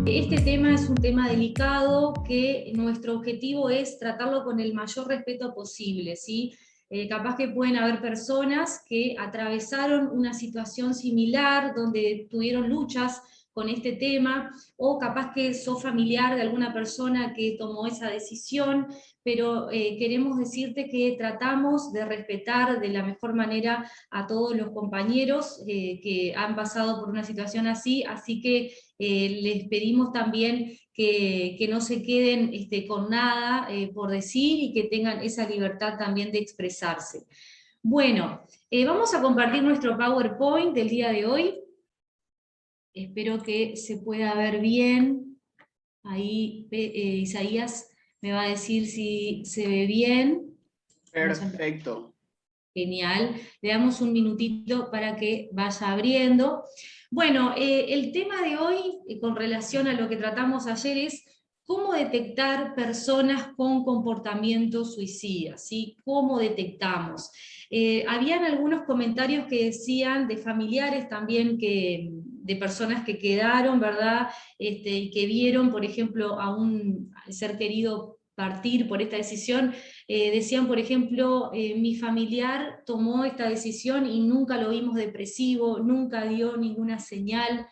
Este tema es un tema delicado que nuestro objetivo es tratarlo con el mayor respeto posible, ¿sí? Capaz que pueden haber personas que atravesaron una situación similar, donde tuvieron luchas con este tema, o capaz que sos familiar de alguna persona que tomó esa decisión, pero queremos decirte que tratamos de respetar de la mejor manera a todos los compañeros que han pasado por una situación así, así que les pedimos también que no se queden con nada por decir y que tengan esa libertad también de expresarse. Bueno, vamos a compartir nuestro PowerPoint del día de hoy. Espero que se pueda ver bien. Ahí Isaías me va a decir si se ve bien. Perfecto. Genial, le damos un minutito para que vaya abriendo. Bueno, el tema de hoy, con relación a lo que tratamos ayer, es cómo detectar personas con comportamientos suicidas, ¿sí? ¿Cómo detectamos? Habían algunos comentarios que decían de familiares también, de personas que quedaron, ¿verdad? Y que vieron, por ejemplo, a un ser querido partir por esta decisión. Decían, por ejemplo, mi familiar tomó esta decisión y nunca lo vimos depresivo, nunca dio ninguna señal.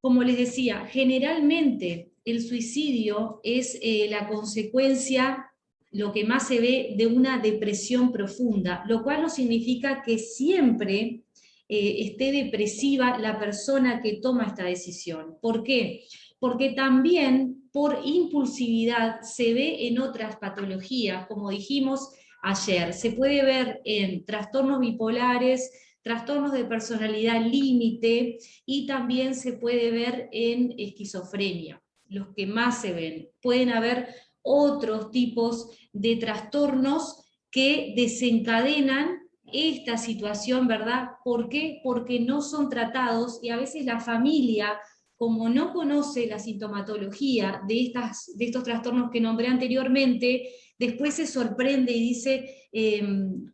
Como les decía, generalmente el suicidio es la consecuencia, lo que más se ve, de una depresión profunda, lo cual no significa que siempre esté depresiva la persona que toma esta decisión. ¿Por qué? Porque también por impulsividad se ve en otras patologías, como dijimos ayer, se puede ver en trastornos bipolares, trastornos de personalidad límite, y también se puede ver en esquizofrenia, los que más se ven. Pueden haber otros tipos de trastornos que desencadenan esta situación, ¿verdad? ¿Por qué? Porque no son tratados, y a veces la familia, como no conoce la sintomatología de estos trastornos que nombré anteriormente, después se sorprende y dice,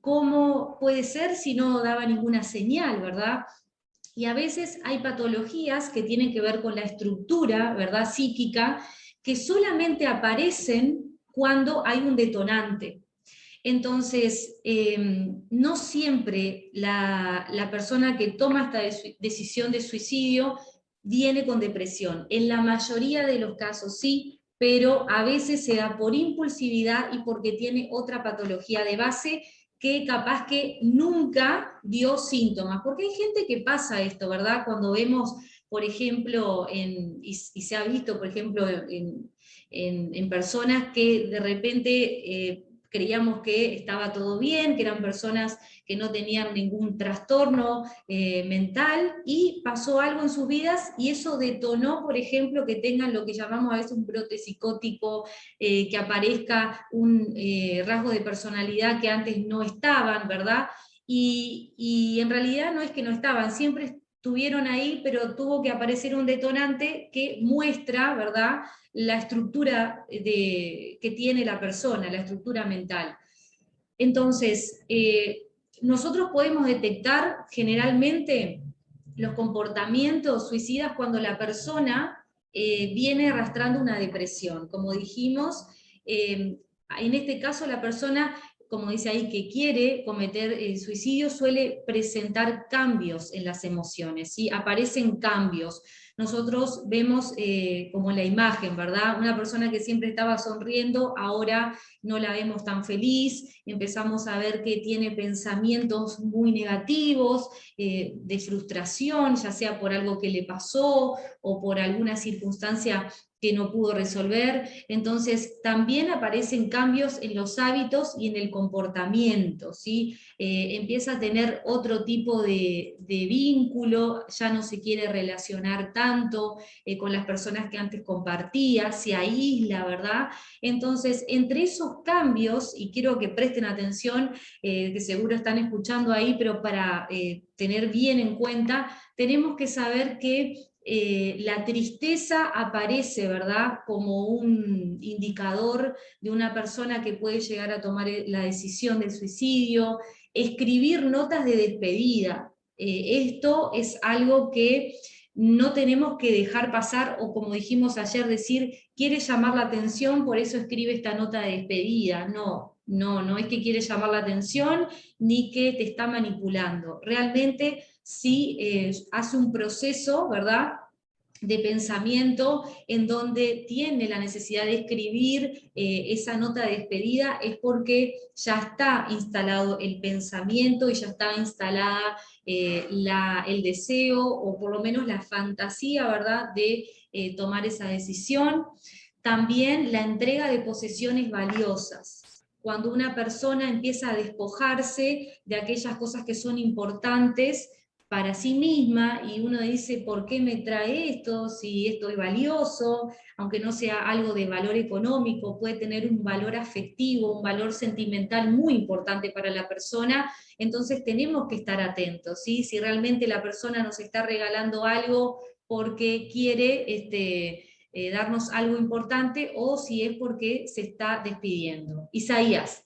¿cómo puede ser si no daba ninguna señal, verdad? Y a veces hay patologías que tienen que ver con la estructura, ¿verdad?, psíquica, que solamente aparecen cuando hay un detonante. Entonces, no siempre la persona que toma esta decisión de suicidio viene con depresión. En la mayoría de los casos sí, pero a veces se da por impulsividad y porque tiene otra patología de base que capaz que nunca dio síntomas. Porque hay gente que pasa esto, ¿verdad? Cuando vemos, por ejemplo, y se ha visto, por ejemplo, en personas que de repente creíamos que estaba todo bien, que eran personas que no tenían ningún trastorno mental, y pasó algo en sus vidas y eso detonó, por ejemplo, que tengan lo que llamamos a veces un brote psicótico, que aparezca un rasgo de personalidad que antes no estaban, ¿verdad? Y en realidad no es que no estaban, siempre estuvieron ahí, pero tuvo que aparecer un detonante que muestra, ¿verdad?, la estructura que tiene la persona, la estructura mental. Entonces, nosotros podemos detectar generalmente los comportamientos suicidas cuando la persona viene arrastrando una depresión. Como dijimos, en este caso la persona, como dice ahí, que quiere cometer el suicidio, suele presentar cambios en las emociones, ¿sí? Aparecen cambios. Nosotros vemos como la imagen, ¿verdad? Una persona que siempre estaba sonriendo, ahora no la vemos tan feliz, empezamos a ver que tiene pensamientos muy negativos, de frustración, ya sea por algo que le pasó o por alguna circunstancia que no pudo resolver. Entonces también aparecen cambios en los hábitos y en el comportamiento, ¿sí? Empieza a tener otro tipo de vínculo, ya no se quiere relacionar tanto con las personas que antes compartía, se aísla, ¿verdad? Entonces, entre esos cambios, y quiero que presten atención, que seguro están escuchando ahí, pero para tener bien en cuenta, tenemos que saber que la tristeza aparece, ¿verdad?, como un indicador de una persona que puede llegar a tomar la decisión del suicidio. Escribir notas de despedida. Esto es algo que no tenemos que dejar pasar, o como dijimos ayer, decir, quiere llamar la atención, por eso escribe esta nota de despedida. No, no es que quiere llamar la atención, ni que te está manipulando. Realmente sí hace un proceso, ¿verdad?, de pensamiento en donde tiene la necesidad de escribir esa nota de despedida, es porque ya está instalado el pensamiento y ya está instalada el deseo, o por lo menos la fantasía, ¿verdad?, de tomar esa decisión. También la entrega de posesiones valiosas. Cuando una persona empieza a despojarse de aquellas cosas que son importantes para sí misma, y uno dice, ¿por qué me trae esto? Si esto es valioso, aunque no sea algo de valor económico, puede tener un valor afectivo, un valor sentimental muy importante para la persona. Entonces tenemos que estar atentos, ¿sí? Si realmente la persona nos está regalando algo porque quiere darnos algo importante, o si es porque se está despidiendo. Isaías.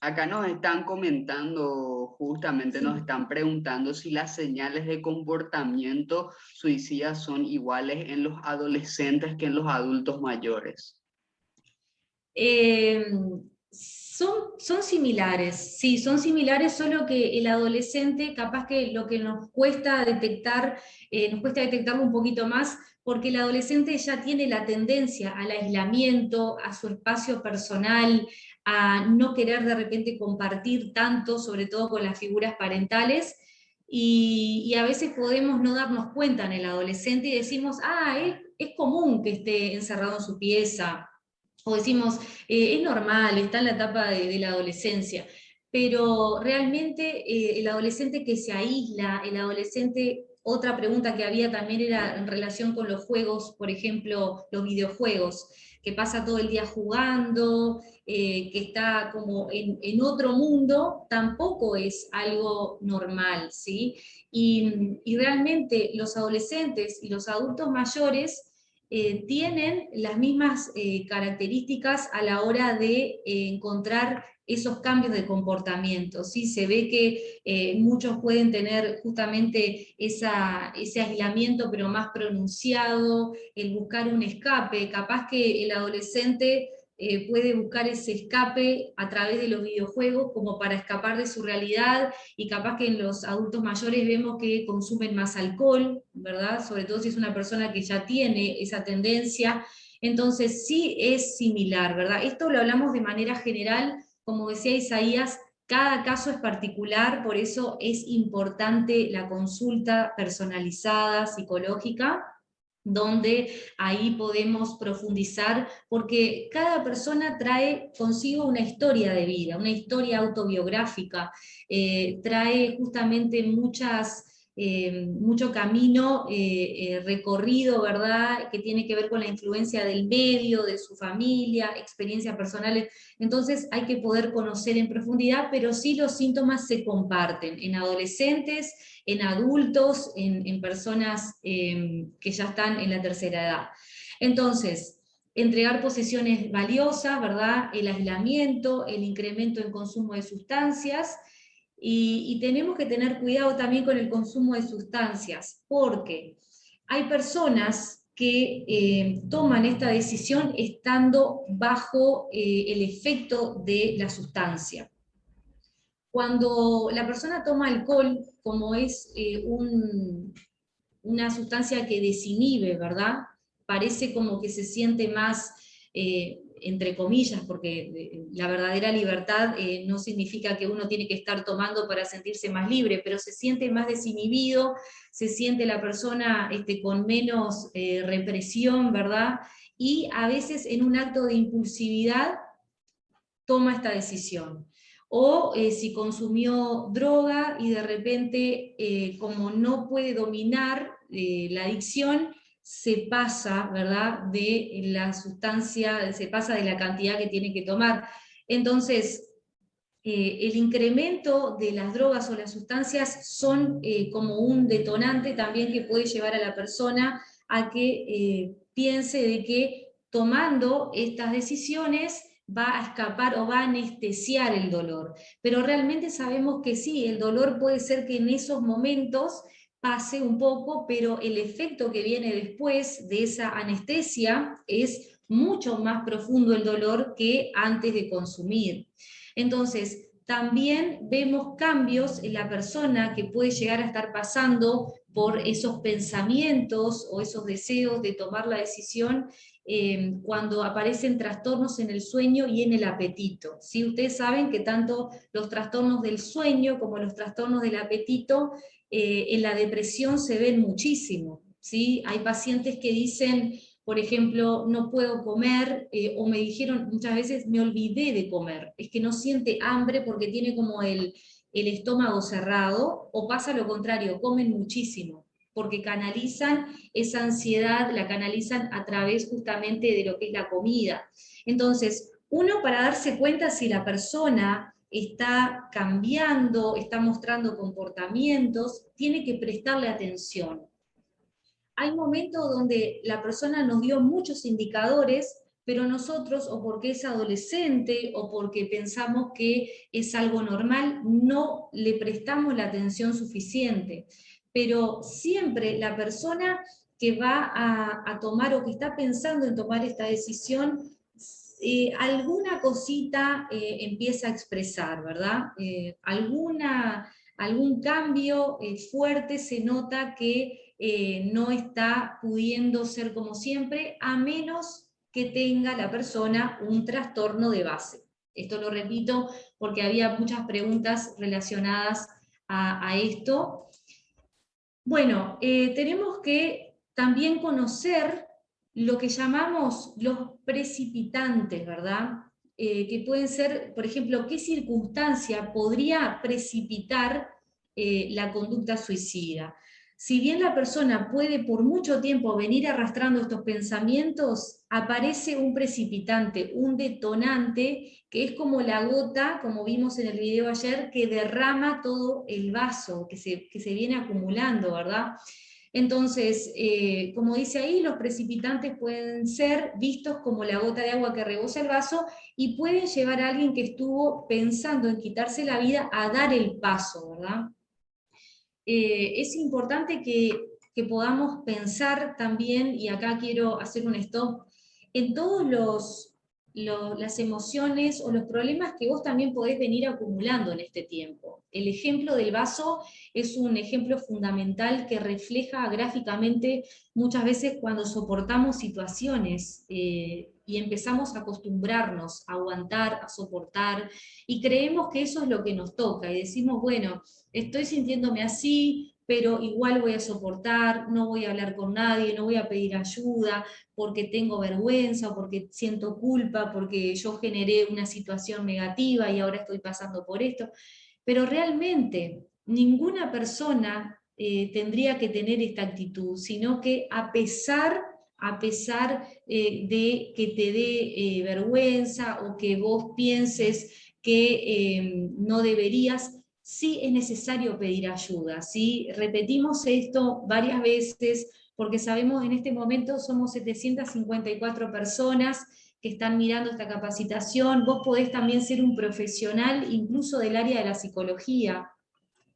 Acá nos están comentando, justamente nos están preguntando si las señales de comportamiento suicida son iguales en los adolescentes que en los adultos mayores. Son similares, sí, son similares, solo que el adolescente, capaz que lo que nos cuesta detectarlo un poquito más, porque el adolescente ya tiene la tendencia al aislamiento, a su espacio personal, a no querer de repente compartir tanto, sobre todo con las figuras parentales, y a veces podemos no darnos cuenta en el adolescente y decimos, es común que esté encerrado en su pieza, o decimos, es normal, está en la etapa de la adolescencia, pero realmente el adolescente que se aísla, el adolescente, otra pregunta que había también era en relación con los juegos, por ejemplo, los videojuegos, que pasa todo el día jugando, que está como en otro mundo, tampoco es algo normal, ¿sí? Y realmente los adolescentes y los adultos mayores tienen las mismas características a la hora de encontrar esos cambios de comportamiento, ¿sí? Se ve que muchos pueden tener justamente ese aislamiento, pero más pronunciado, el buscar un escape. Capaz que el adolescente puede buscar ese escape a través de los videojuegos como para escapar de su realidad, y capaz que en los adultos mayores vemos que consumen más alcohol, ¿verdad? Sobre todo si es una persona que ya tiene esa tendencia. Entonces sí es similar, ¿verdad? Esto lo hablamos de manera general, como decía Isaías, cada caso es particular, por eso es importante la consulta personalizada, psicológica, donde ahí podemos profundizar, porque cada persona trae consigo una historia de vida, una historia autobiográfica, trae justamente mucho camino recorrido, ¿verdad?, que tiene que ver con la influencia del medio, de su familia, experiencias personales. Entonces hay que poder conocer en profundidad, pero sí los síntomas se comparten en adolescentes, en adultos, en personas que ya están en la tercera edad. Entonces, entregar posesiones valiosas, ¿verdad?, el aislamiento, el incremento en consumo de sustancias, y tenemos que tener cuidado también con el consumo de sustancias, porque hay personas que toman esta decisión estando bajo el efecto de la sustancia. Cuando la persona toma alcohol, como es una sustancia que desinhibe, ¿verdad? Parece como que se siente más, entre comillas, porque la verdadera libertad no significa que uno tiene que estar tomando para sentirse más libre, pero se siente más desinhibido, se siente la persona con menos represión, ¿verdad? Y a veces en un acto de impulsividad toma esta decisión. O si consumió droga y de repente, como no puede dominar la adicción, se pasa, ¿verdad?, de la sustancia, se pasa de la cantidad que tiene que tomar. Entonces, el incremento de las drogas o las sustancias son como un detonante también que puede llevar a la persona a que piense de que tomando estas decisiones va a escapar o va a anestesiar el dolor. Pero realmente sabemos que sí, el dolor puede ser que en esos momentos pase un poco, pero el efecto que viene después de esa anestesia es mucho más profundo el dolor que antes de consumir. Entonces, también vemos cambios en la persona que puede llegar a estar pasando por esos pensamientos o esos deseos de tomar la decisión cuando aparecen trastornos en el sueño y en el apetito. ¿Sí? Ustedes saben que tanto los trastornos del sueño como los trastornos del apetito en la depresión se ven muchísimo. ¿Sí? Hay pacientes que dicen, por ejemplo, no puedo comer, o me dijeron muchas veces, me olvidé de comer, es que no siente hambre porque tiene como el estómago cerrado, o pasa lo contrario, comen muchísimo, porque canalizan esa ansiedad, la canalizan a través justamente de lo que es la comida. Entonces, uno para darse cuenta si la persona está cambiando, está mostrando comportamientos, tiene que prestarle atención. Hay momentos donde la persona nos dio muchos indicadores, pero nosotros, o porque es adolescente, o porque pensamos que es algo normal, no le prestamos la atención suficiente. Pero siempre la persona que va a tomar o que está pensando en tomar esta decisión, alguna cosita empieza a expresar, ¿verdad? Algún cambio fuerte se nota que no está pudiendo ser como siempre, a menos que tenga la persona un trastorno de base. Esto lo repito porque había muchas preguntas relacionadas a esto. Bueno, tenemos que también conocer lo que llamamos los precipitantes, ¿verdad? Que pueden ser, por ejemplo, qué circunstancia podría precipitar la conducta suicida. Si bien la persona puede por mucho tiempo venir arrastrando estos pensamientos, aparece un precipitante, un detonante, que es como la gota, como vimos en el video ayer, que derrama todo el vaso, que se viene acumulando, ¿verdad? Entonces, como dice ahí, los precipitantes pueden ser vistos como la gota de agua que rebosa el vaso y pueden llevar a alguien que estuvo pensando en quitarse la vida a dar el paso, ¿verdad? Es importante que podamos pensar también, y acá quiero hacer un stop, en todos las emociones o los problemas que vos también podés venir acumulando en este tiempo. El ejemplo del vaso es un ejemplo fundamental que refleja gráficamente muchas veces cuando soportamos situaciones y empezamos a acostumbrarnos a aguantar, a soportar, y creemos que eso es lo que nos toca, y decimos, bueno, estoy sintiéndome así, pero igual voy a soportar, no voy a hablar con nadie, no voy a pedir ayuda porque tengo vergüenza o porque siento culpa, porque yo generé una situación negativa y ahora estoy pasando por esto. Pero realmente ninguna persona tendría que tener esta actitud, sino que a pesar de que te dé vergüenza o que vos pienses que no deberías, sí es necesario pedir ayuda, ¿sí? Repetimos esto varias veces porque sabemos en este momento somos 754 personas que están mirando esta capacitación. Vos podés también ser un profesional incluso del área de la psicología.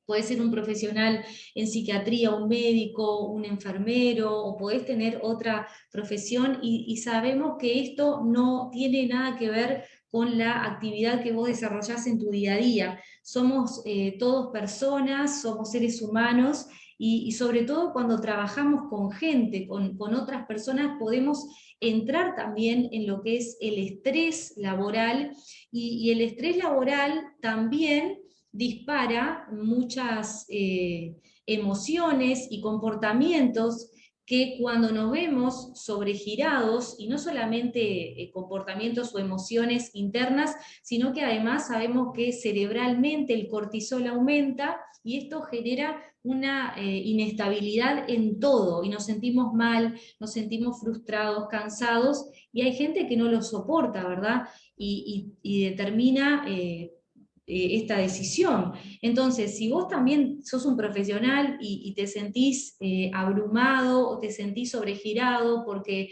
Podés ser un profesional en psiquiatría, un médico, un enfermero, o podés tener otra profesión, y sabemos que esto no tiene nada que ver con la actividad que vos desarrollás en tu día a día. Somos todos personas, somos seres humanos, y sobre todo cuando trabajamos con gente, con otras personas, podemos entrar también en lo que es el estrés laboral, y el estrés laboral también dispara muchas emociones y comportamientos que cuando nos vemos sobregirados, y no solamente comportamientos o emociones internas, sino que además sabemos que cerebralmente el cortisol aumenta y esto genera una inestabilidad en todo y nos sentimos mal, nos sentimos frustrados, cansados, y hay gente que no lo soporta, ¿verdad? Y determina esta decisión. Entonces, si vos también sos un profesional y te sentís abrumado o te sentís sobregirado porque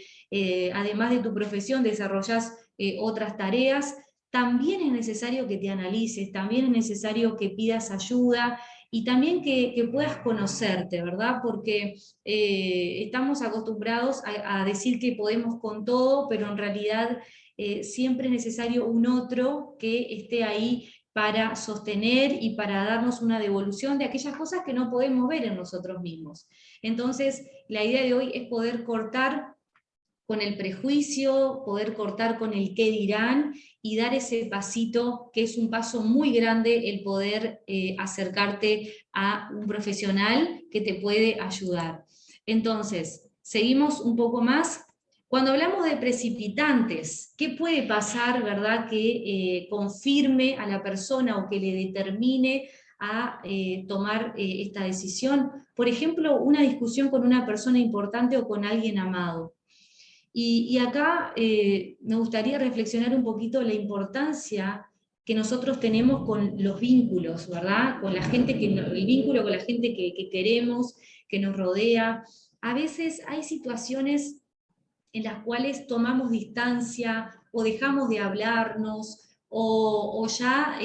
además de tu profesión desarrollás otras tareas, también es necesario que te analices, también es necesario que pidas ayuda y también que puedas conocerte, ¿verdad? Porque estamos acostumbrados a decir que podemos con todo, pero en realidad siempre es necesario un otro que esté ahí para sostener y para darnos una devolución de aquellas cosas que no podemos ver en nosotros mismos. Entonces, la idea de hoy es poder cortar con el prejuicio, poder cortar con el qué dirán y dar ese pasito, que es un paso muy grande, el poder acercarte a un profesional que te puede ayudar. Entonces, seguimos un poco más. Cuando hablamos de precipitantes, ¿qué puede pasar, verdad, que confirme a la persona o que le determine a tomar esta decisión? Por ejemplo, una discusión con una persona importante o con alguien amado. Y acá me gustaría reflexionar un poquito la importancia que nosotros tenemos con los vínculos, ¿verdad? Con la gente el vínculo con la gente que queremos, que nos rodea. A veces hay situaciones en las cuales tomamos distancia o dejamos de hablarnos o ya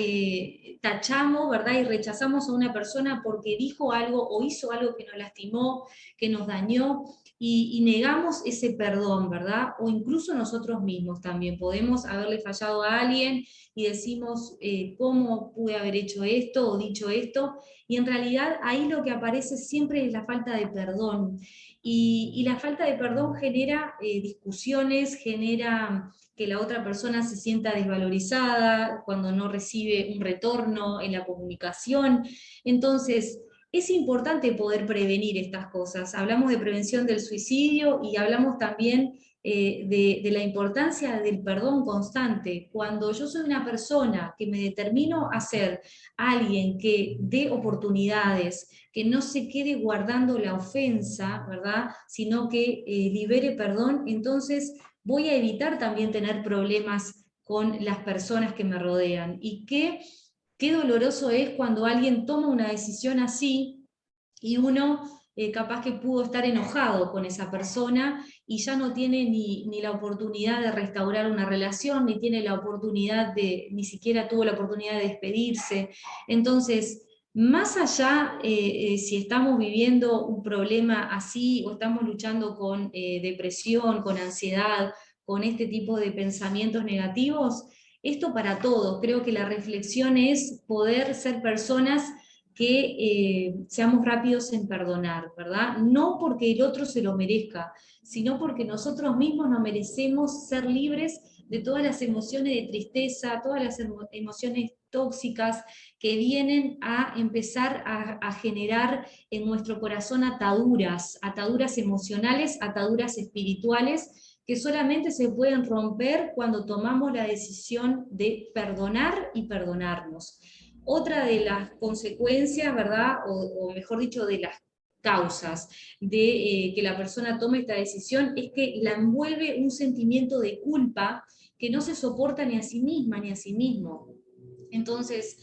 tachamos, ¿verdad? Y rechazamos a una persona porque dijo algo o hizo algo que nos lastimó, que nos dañó, y negamos ese perdón, ¿verdad? O incluso nosotros mismos también podemos haberle fallado a alguien y decimos, ¿cómo pude haber hecho esto o dicho esto? Y en realidad ahí lo que aparece siempre es la falta de perdón. Y la falta de perdón genera discusiones, genera que la otra persona se sienta desvalorizada cuando no recibe un retorno en la comunicación. Entonces, es importante poder prevenir estas cosas. Hablamos de prevención del suicidio y hablamos también de la importancia del perdón constante. Cuando yo soy una persona que me determino a ser alguien que dé oportunidades, que no se quede guardando la ofensa, ¿verdad? Sino que libere perdón, entonces voy a evitar también tener problemas con las personas que me rodean. Y qué doloroso es cuando alguien toma una decisión así y uno capaz que pudo estar enojado con esa persona y ya no tiene ni la oportunidad de restaurar una relación, ni tiene la oportunidad ni siquiera tuvo la oportunidad de despedirse. Entonces, más allá si estamos viviendo un problema así o estamos luchando con depresión, con ansiedad, con este tipo de pensamientos negativos, esto para todos, creo que la reflexión es poder ser personas que seamos rápidos en perdonar, ¿verdad? No porque el otro se lo merezca, sino porque nosotros mismos nos merecemos ser libres de todas las emociones de tristeza, todas las emociones tóxicas que vienen a empezar a generar en nuestro corazón ataduras, ataduras emocionales, ataduras espirituales, que solamente se pueden romper cuando tomamos la decisión de perdonar y perdonarnos. Otra de las consecuencias, ¿verdad? O mejor dicho, de las causas de que la persona tome esta decisión es que la envuelve un sentimiento de culpa que no se soporta ni a sí misma ni a sí mismo. Entonces,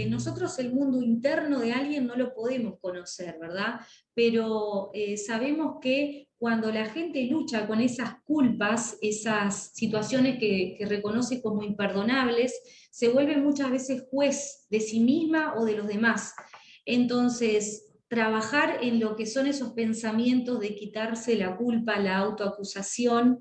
nosotros el mundo interno de alguien no lo podemos conocer, ¿verdad? Pero sabemos que cuando la gente lucha con esas culpas, esas situaciones que reconoce como imperdonables, se vuelve muchas veces juez de sí misma o de los demás. Entonces, trabajar en lo que son esos pensamientos de quitarse la culpa, la autoacusación,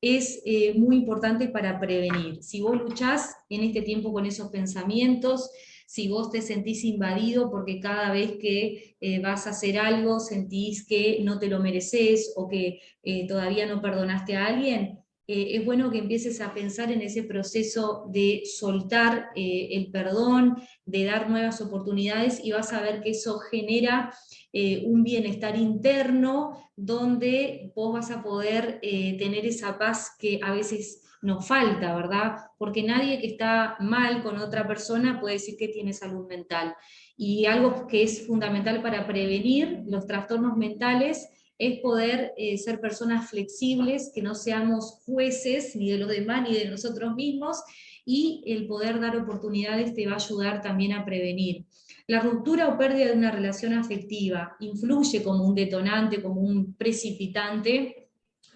es muy importante para prevenir. Si vos luchás en este tiempo con esos pensamientos, si vos te sentís invadido porque cada vez que vas a hacer algo sentís que no te lo mereces o que todavía no perdonaste a alguien, es bueno que empieces a pensar en ese proceso de soltar el perdón, de dar nuevas oportunidades y vas a ver que eso genera un bienestar interno donde vos vas a poder tener esa paz que a veces nos falta, ¿verdad? Porque nadie que está mal con otra persona puede decir que tiene salud mental. Y algo que es fundamental para prevenir los trastornos mentales es poder ser personas flexibles, que no seamos jueces ni de los demás ni de nosotros mismos, y el poder dar oportunidades te va a ayudar también a prevenir. La ruptura o pérdida de una relación afectiva influye como un detonante, como un precipitante,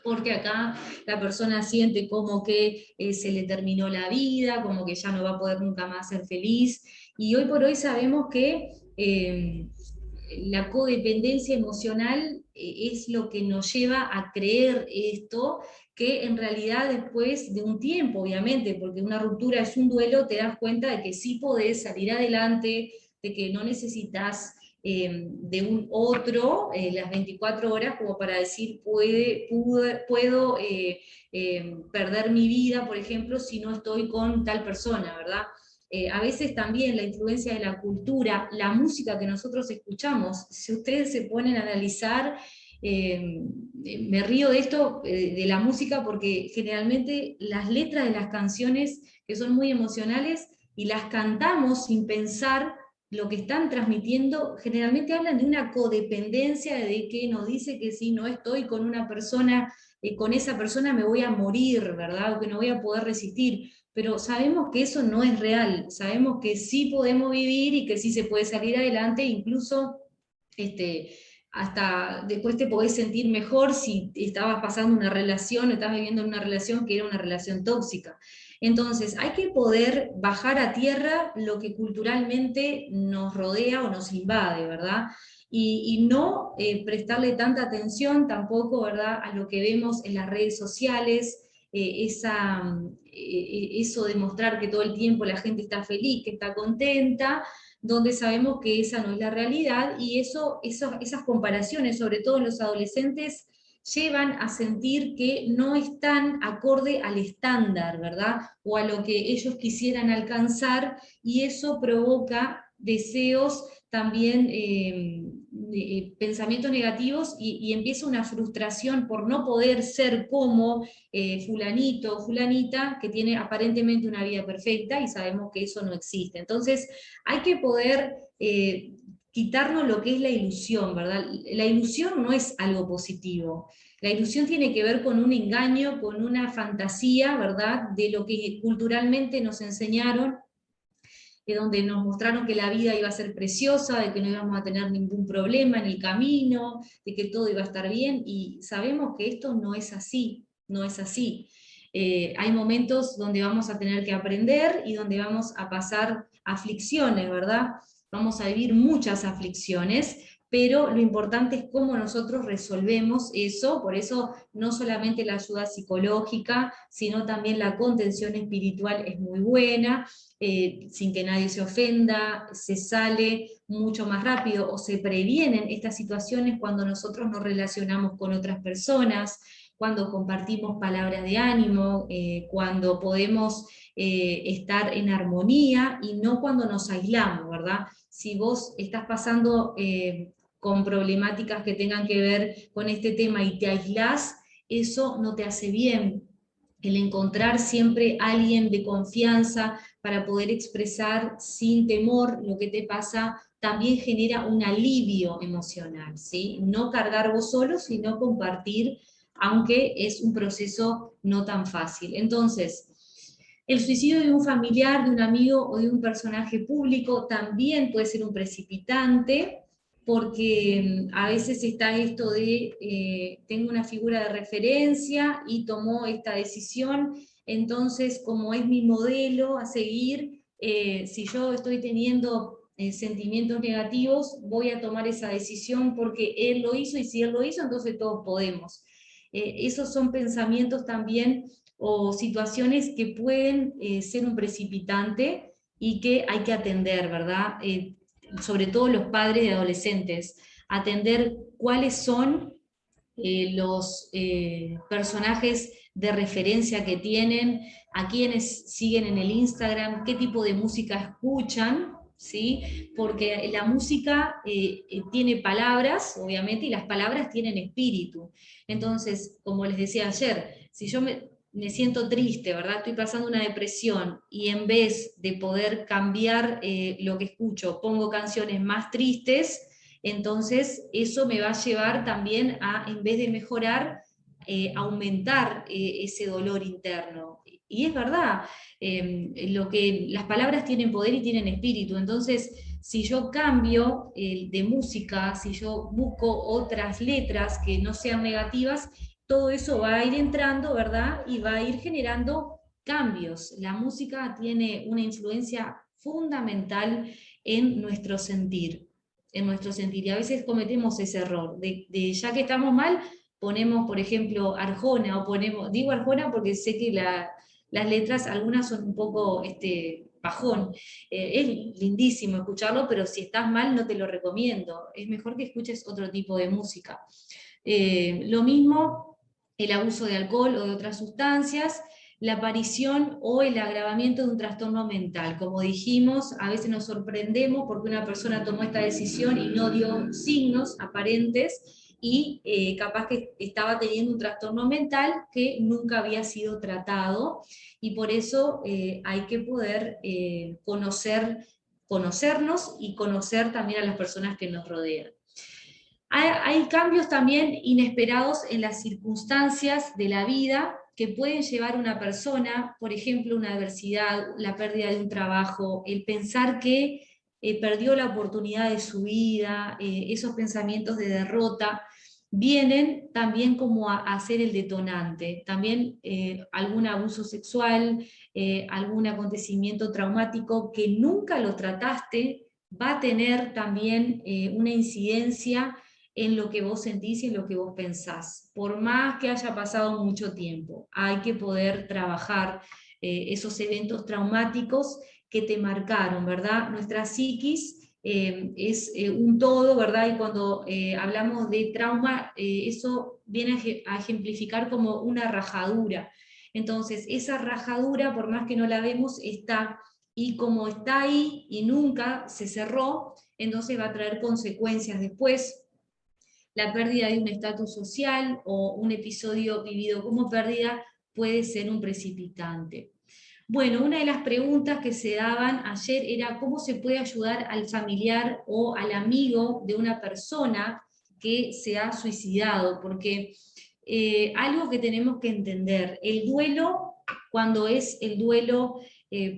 porque acá la persona siente como que se le terminó la vida, como que ya no va a poder nunca más ser feliz, y hoy por hoy sabemos que la codependencia emocional es lo que nos lleva a creer esto, que en realidad después de un tiempo, obviamente, porque una ruptura es un duelo, te das cuenta de que sí podés salir adelante, de que no necesitas de un otro las 24 horas como para decir puedo perder mi vida, por ejemplo, si no estoy con tal persona, ¿verdad? A veces también la influencia de la cultura, la música que nosotros escuchamos, si ustedes se ponen a analizar, me río de esto, de la música, porque generalmente las letras de las canciones que son muy emocionales y las cantamos sin pensar lo que están transmitiendo, generalmente hablan de una codependencia, de que nos dice que si no estoy con una persona, con esa persona me voy a morir, ¿verdad? O que no voy a poder resistir. Pero sabemos que eso no es real, sabemos que sí podemos vivir y que sí se puede salir adelante, incluso hasta después te podés sentir mejor si estabas pasando una relación, estabas viviendo en una relación que era una relación tóxica. Entonces, hay que poder bajar a tierra lo que culturalmente nos rodea o nos invade, ¿verdad? Y no prestarle tanta atención tampoco, ¿verdad?, a lo que vemos en las redes sociales, eso de mostrar que todo el tiempo la gente está feliz, que está contenta, donde sabemos que esa no es la realidad, y esas comparaciones, sobre todo en los adolescentes, llevan a sentir que no están acorde al estándar, ¿verdad? O a lo que ellos quisieran alcanzar, y eso provoca deseos también, pensamientos negativos, y empieza una frustración por no poder ser como fulanito o fulanita que tiene aparentemente una vida perfecta, y sabemos que eso no existe. Entonces hay que poder quitarnos lo que es la ilusión, ¿verdad? La ilusión no es algo positivo. La ilusión tiene que ver con un engaño, con una fantasía, ¿verdad?, de lo que culturalmente nos enseñaron, donde nos mostraron que la vida iba a ser preciosa, de que no íbamos a tener ningún problema en el camino, de que todo iba a estar bien, y sabemos que esto no es así, no es así. Hay momentos donde vamos a tener que aprender y donde vamos a pasar aflicciones, ¿verdad? Vamos a vivir muchas aflicciones, pero lo importante es cómo nosotros resolvemos eso. Por eso no solamente la ayuda psicológica, sino también la contención espiritual es muy buena, sin que nadie se ofenda, se sale mucho más rápido, o se previenen estas situaciones cuando nosotros nos relacionamos con otras personas, cuando compartimos palabras de ánimo, cuando podemos estar en armonía, y no cuando nos aislamos, ¿verdad? Si vos estás pasando con problemáticas que tengan que ver con este tema y te aislás, eso no te hace bien. El encontrar siempre a alguien de confianza para poder expresar sin temor lo que te pasa también genera un alivio emocional, ¿sí? No cargar vos solo, sino compartir, aunque es un proceso no tan fácil. Entonces, el suicidio de un familiar, de un amigo o de un personaje público también puede ser un precipitante, porque a veces está esto de, tengo una figura de referencia y tomó esta decisión, entonces como es mi modelo a seguir, si yo estoy teniendo sentimientos negativos, voy a tomar esa decisión porque él lo hizo, y si él lo hizo, entonces todos podemos. Esos son pensamientos también, o situaciones que pueden ser un precipitante y que hay que atender, ¿verdad? Sobre todo los padres de adolescentes, atender cuáles son los personajes de referencia que tienen, a quienes siguen en el Instagram, qué tipo de música escuchan, ¿sí? Porque la música tiene palabras, obviamente, y las palabras tienen espíritu. Entonces, como les decía ayer, si yo me siento triste, ¿verdad? Estoy pasando una depresión, y en vez de poder cambiar lo que escucho, pongo canciones más tristes, entonces eso me va a llevar también a, en vez de mejorar, aumentar ese dolor interno. Y es verdad, las palabras tienen poder y tienen espíritu. Entonces, si yo cambio de música, si yo busco otras letras que no sean negativas, todo eso va a ir entrando, ¿verdad? Y va a ir generando cambios. La música tiene una influencia fundamental en nuestro sentir. en nuestro sentir, y a veces cometemos ese error, de ya que estamos mal, ponemos, por ejemplo, Arjona, o ponemos, digo Arjona porque sé que las letras, algunas son un poco bajón. Es lindísimo escucharlo, pero si estás mal no te lo recomiendo, es mejor que escuches otro tipo de música. Lo mismo el abuso de alcohol o de otras sustancias, la aparición o el agravamiento de un trastorno mental. Como dijimos, a veces nos sorprendemos porque una persona tomó esta decisión y no dio signos aparentes y capaz que estaba teniendo un trastorno mental que nunca había sido tratado, y por eso hay que poder conocernos y conocer también a las personas que nos rodean. Hay cambios también inesperados en las circunstancias de la vida que pueden llevar a una persona, por ejemplo, una adversidad, la pérdida de un trabajo, el pensar que perdió la oportunidad de su vida, esos pensamientos de derrota, vienen también como a ser el detonante. También algún abuso sexual, algún acontecimiento traumático que nunca lo trataste, va a tener también una incidencia en lo que vos sentís y en lo que vos pensás. Por más que haya pasado mucho tiempo, hay que poder trabajar esos eventos traumáticos que te marcaron, ¿verdad? Nuestra psiquis es un todo, ¿verdad? Y cuando hablamos de trauma, eso viene a ejemplificar como una rajadura. Entonces, esa rajadura, por más que no la vemos, está, y como está ahí y nunca se cerró, entonces va a traer consecuencias después. La pérdida de un estatus social o un episodio vivido como pérdida puede ser un precipitante. Bueno, una de las preguntas que se daban ayer era cómo se puede ayudar al familiar o al amigo de una persona que se ha suicidado, porque algo que tenemos que entender, el duelo, cuando es el duelo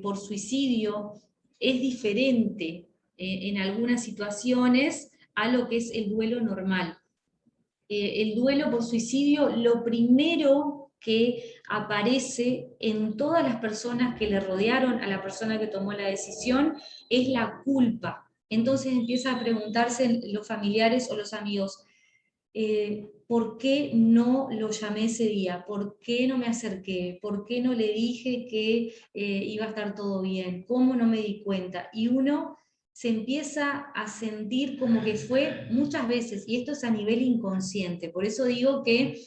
por suicidio, es diferente en algunas situaciones a lo que es el duelo normal. El duelo por suicidio, lo primero que aparece en todas las personas que le rodearon a la persona que tomó la decisión es la culpa. Entonces empieza a preguntarse los familiares o los amigos, ¿por qué no lo llamé ese día? ¿Por qué no me acerqué? ¿Por qué no le dije que iba a estar todo bien? ¿Cómo no me di cuenta? Y uno se empieza a sentir como que fue muchas veces, y esto es a nivel inconsciente. Por eso digo que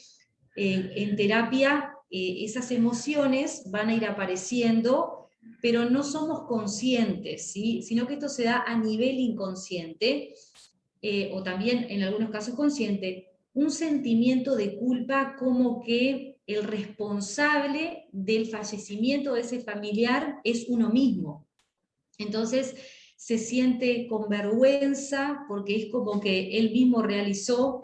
en terapia esas emociones van a ir apareciendo, pero no somos conscientes, ¿sí? Sino que esto se da a nivel inconsciente, o también en algunos casos consciente, un sentimiento de culpa, como que el responsable del fallecimiento de ese familiar es uno mismo. Entonces se siente con vergüenza porque es como que él mismo realizó,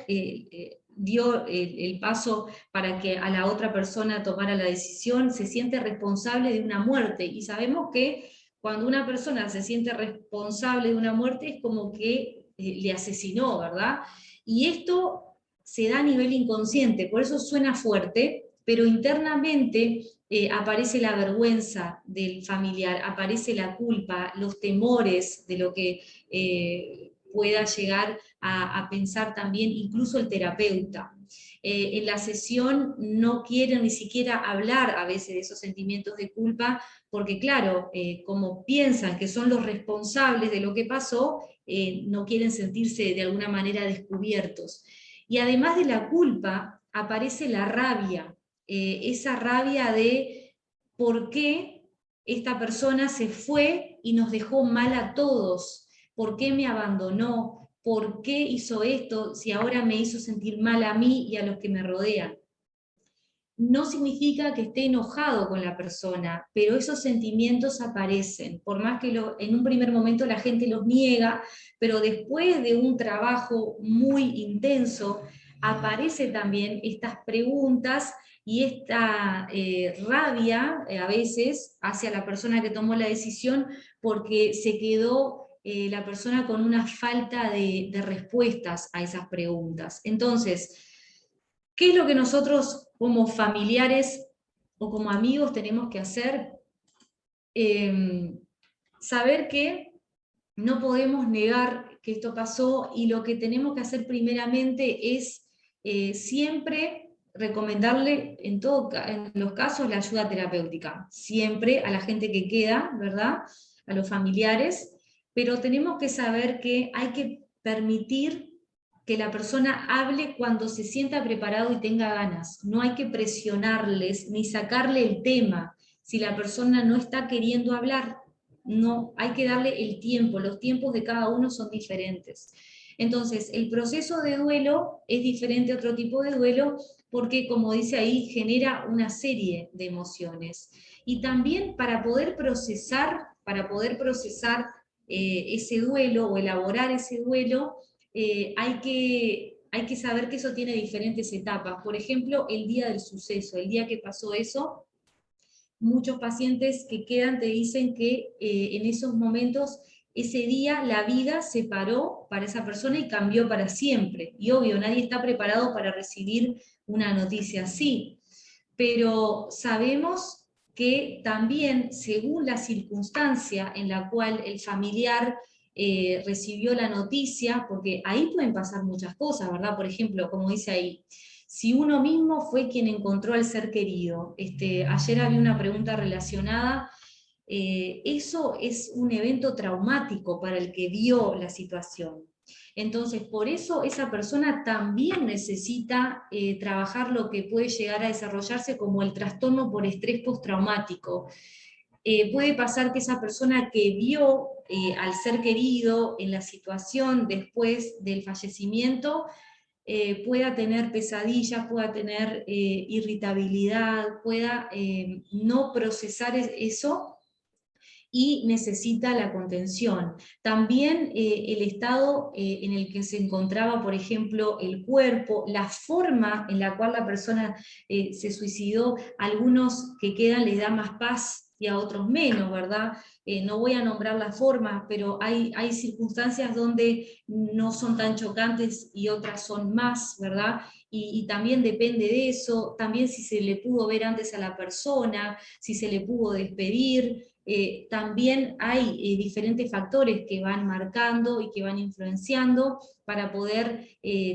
dio el paso para que a la otra persona tomara la decisión, se siente responsable de una muerte, y sabemos que cuando una persona se siente responsable de una muerte es como que le asesinó, ¿verdad? Y esto se da a nivel inconsciente, por eso suena fuerte, pero internamente aparece la vergüenza del familiar, aparece la culpa, los temores de lo que pueda llegar a pensar también incluso el terapeuta. En la sesión no quieren ni siquiera hablar a veces de esos sentimientos de culpa, porque claro, como piensan que son los responsables de lo que pasó, no quieren sentirse de alguna manera descubiertos. Y además de la culpa, aparece la rabia, esa rabia de por qué esta persona se fue y nos dejó mal a todos, por qué me abandonó, por qué hizo esto, si ahora me hizo sentir mal a mí y a los que me rodean. No significa que esté enojado con la persona, pero esos sentimientos aparecen, por más que en un primer momento la gente los niega, pero después de un trabajo muy intenso, aparece también estas preguntas y esta rabia a veces hacia la persona que tomó la decisión, porque se quedó la persona con una falta de respuestas a esas preguntas. Entonces, ¿qué es lo que nosotros como familiares o como amigos tenemos que hacer? Saber que no podemos negar que esto pasó, y lo que tenemos que hacer primeramente es siempre recomendarle en los casos la ayuda terapéutica, siempre a la gente que queda, ¿verdad? A los familiares, pero tenemos que saber que hay que permitir que la persona hable cuando se sienta preparado y tenga ganas. No hay que presionarles ni sacarle el tema. Si la persona no está queriendo hablar, no, hay que darle el tiempo. Los tiempos de cada uno son diferentes. Entonces, el proceso de duelo es diferente a otro tipo de duelo porque, como dice ahí, genera una serie de emociones. Y también para poder procesar ese duelo o elaborar ese duelo, hay que saber que eso tiene diferentes etapas. Por ejemplo, el día del suceso, el día que pasó eso, muchos pacientes que quedan te dicen que en esos momentos, ese día, la vida se paró para esa persona y cambió para siempre. Y obvio, nadie está preparado para recibir una noticia así. Pero sabemos que también, según la circunstancia en la cual el familiar recibió la noticia, porque ahí pueden pasar muchas cosas, ¿verdad? Por ejemplo, como dice ahí, si uno mismo fue quien encontró al ser querido. Ayer había una pregunta relacionada, eso es un evento traumático para el que vio la situación. Entonces, por eso esa persona también necesita trabajar lo que puede llegar a desarrollarse como el trastorno por estrés postraumático. Puede pasar que esa persona que vio al ser querido en la situación después del fallecimiento pueda tener pesadillas, pueda tener irritabilidad, pueda no procesar eso y necesita la contención. También el estado en el que se encontraba, por ejemplo, el cuerpo, la forma en la cual la persona se suicidó, a algunos que quedan les da más paz y a otros menos, ¿verdad? No voy a nombrar las formas, pero hay circunstancias donde no son tan chocantes y otras son más, ¿verdad? Y también depende de eso, también si se le pudo ver antes a la persona, si se le pudo despedir. También hay diferentes factores que van marcando y que van influenciando para poder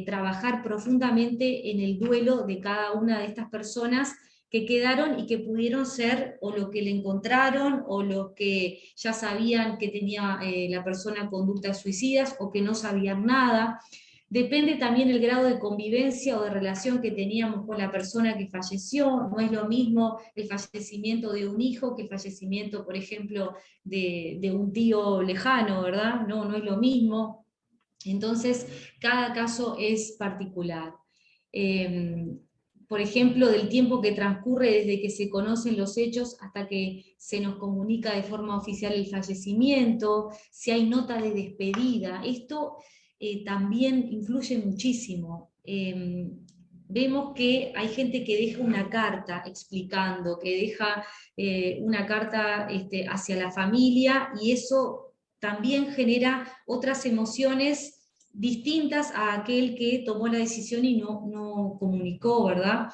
trabajar profundamente en el duelo de cada una de estas personas que quedaron y que pudieron ser o lo que le encontraron o lo que ya sabían que tenía la persona conductas suicidas o que no sabían nada. Depende también el grado de convivencia o de relación que teníamos con la persona que falleció. No es lo mismo el fallecimiento de un hijo que el fallecimiento, por ejemplo, de un tío lejano, ¿verdad? No, no es lo mismo. Entonces, cada caso es particular. Por ejemplo, del tiempo que transcurre desde que se conocen los hechos hasta que se nos comunica de forma oficial el fallecimiento, si hay nota de despedida, esto también influye muchísimo. Vemos que hay gente que deja una carta explicando, que deja una carta hacia la familia, y eso también genera otras emociones distintas a aquel que tomó la decisión y no comunicó, ¿verdad?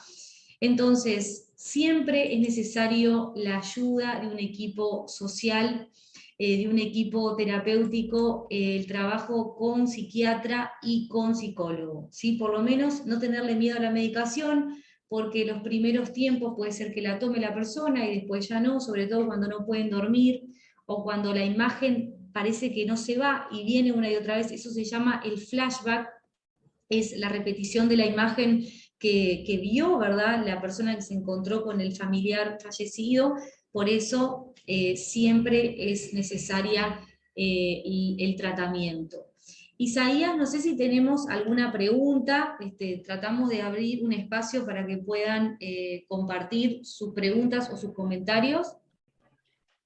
Entonces, siempre es necesario la ayuda de un equipo social, de un equipo terapéutico, el trabajo con psiquiatra y con psicólogo, ¿sí? Por lo menos no tenerle miedo a la medicación, porque los primeros tiempos puede ser que la tome la persona y después ya no, sobre todo cuando no pueden dormir o cuando la imagen parece que no se va y viene una y otra vez. Eso se llama el flashback, es la repetición de la imagen que vio, ¿verdad? La persona que se encontró con el familiar fallecido. Por eso siempre es necesaria el tratamiento. Isaías, no sé si tenemos alguna pregunta, tratamos de abrir un espacio para que puedan compartir sus preguntas o sus comentarios.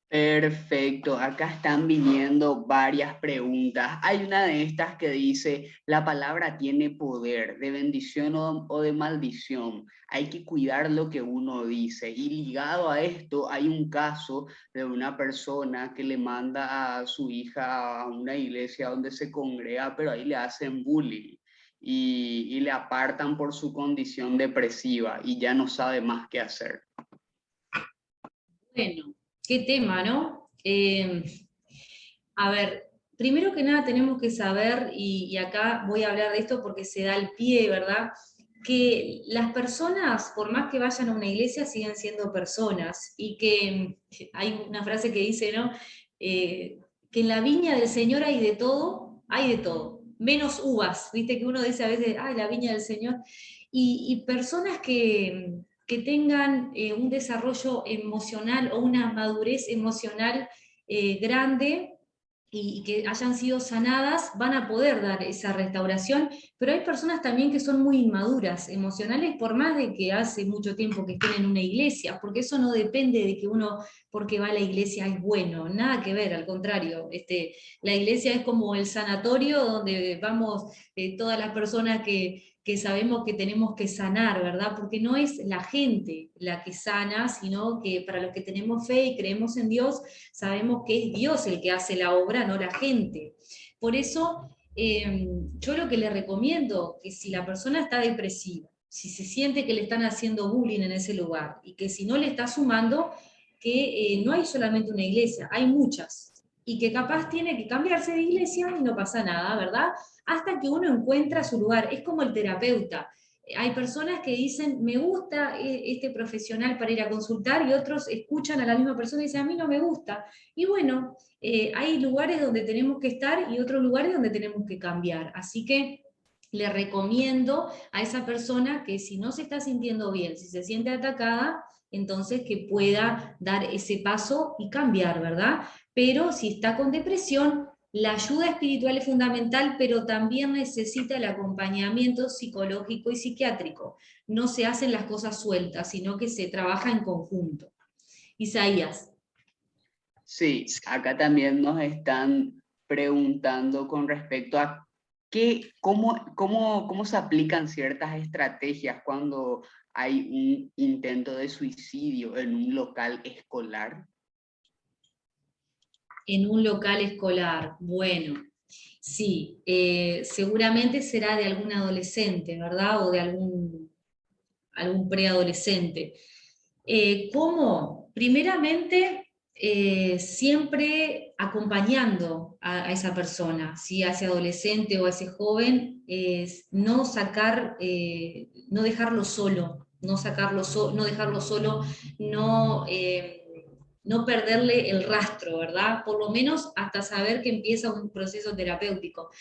Perfecto, acá están viniendo varias preguntas. Hay una de estas que dice, la palabra tiene poder, de bendición o de maldición. Hay que cuidar lo que uno dice. Y ligado a esto, hay un caso de una persona que le manda a su hija a una iglesia donde se congrega, pero ahí le hacen bullying y le apartan por su condición depresiva y ya no sabe más qué hacer. Bueno, qué tema, ¿no? A ver, primero que nada tenemos que saber, y acá voy a hablar de esto porque se da el pie, ¿verdad? Que las personas, por más que vayan a una iglesia, siguen siendo personas, y que hay una frase que dice, ¿no? Que en la viña del Señor hay de todo, menos uvas, viste que uno dice a veces, ay, la viña del Señor, y personas que tengan un desarrollo emocional o una madurez emocional grande, y que hayan sido sanadas, van a poder dar esa restauración, pero hay personas también que son muy inmaduras emocionales, por más de que hace mucho tiempo que estén en una iglesia, porque eso no depende de que uno, porque va a la iglesia, es bueno, nada que ver, al contrario, la iglesia es como el sanatorio donde vamos todas las personas que sabemos que tenemos que sanar, ¿verdad? Porque no es la gente la que sana, sino que para los que tenemos fe y creemos en Dios, sabemos que es Dios el que hace la obra, no la gente. Por eso, yo lo que le recomiendo, que si la persona está depresiva, si se siente que le están haciendo bullying en ese lugar, y que si no le está sumando, que no hay solamente una iglesia, hay muchas, y que capaz tiene que cambiarse de iglesia y no pasa nada, ¿verdad? Hasta que uno encuentra su lugar. Es como el terapeuta. Hay personas que dicen, me gusta este profesional para ir a consultar, y otros escuchan a la misma persona y dicen, a mí no me gusta. Y bueno, hay lugares donde tenemos que estar y otros lugares donde tenemos que cambiar. Así que le recomiendo a esa persona que si no se está sintiendo bien, si se siente atacada, entonces que pueda dar ese paso y cambiar, ¿verdad? Pero si está con depresión, la ayuda espiritual es fundamental, pero también necesita el acompañamiento psicológico y psiquiátrico. No se hacen las cosas sueltas, sino que se trabaja en conjunto. Isaías. Sí, acá también nos están preguntando con respecto a cómo se aplican ciertas estrategias cuando hay un intento de suicidio en un local escolar. En un local escolar, bueno, sí, seguramente será de algún adolescente, ¿verdad? O de algún preadolescente. ¿Cómo? Primeramente, siempre acompañando a esa persona, si a ese adolescente o a ese joven, no sacar, no dejarlo solo, no dejarlo solo, no, no perderle el rastro, ¿verdad? Por lo menos hasta saber que empieza un proceso terapéutico,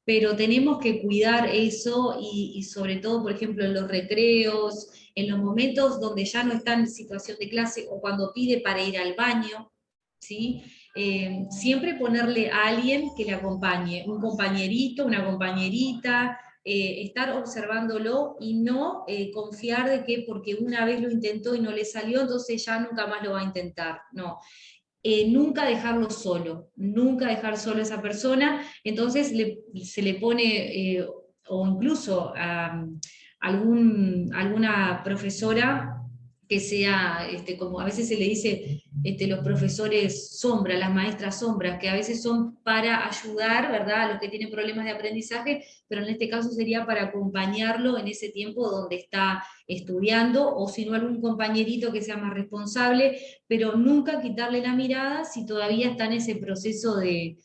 pero tenemos que cuidar eso, y sobre todo, por ejemplo, en los recreos, en los momentos donde ya no está en situación de clase o cuando pide para ir al baño, ¿sí? Siempre ponerle a alguien que le acompañe, un compañerito, una compañerita, estar observándolo y no confiar de que porque una vez lo intentó y no le salió, entonces ya nunca más lo va a intentar. No, nunca dejarlo solo, nunca dejar solo a esa persona, entonces se le pone, o incluso a alguna profesora que sea, como a veces se le dice, los profesores sombra, las maestras sombras, que a veces son para ayudar, ¿verdad?, a los que tienen problemas de aprendizaje, pero en este caso sería para acompañarlo en ese tiempo donde está estudiando, o si no algún compañerito que sea más responsable, pero nunca quitarle la mirada si todavía está en ese proceso de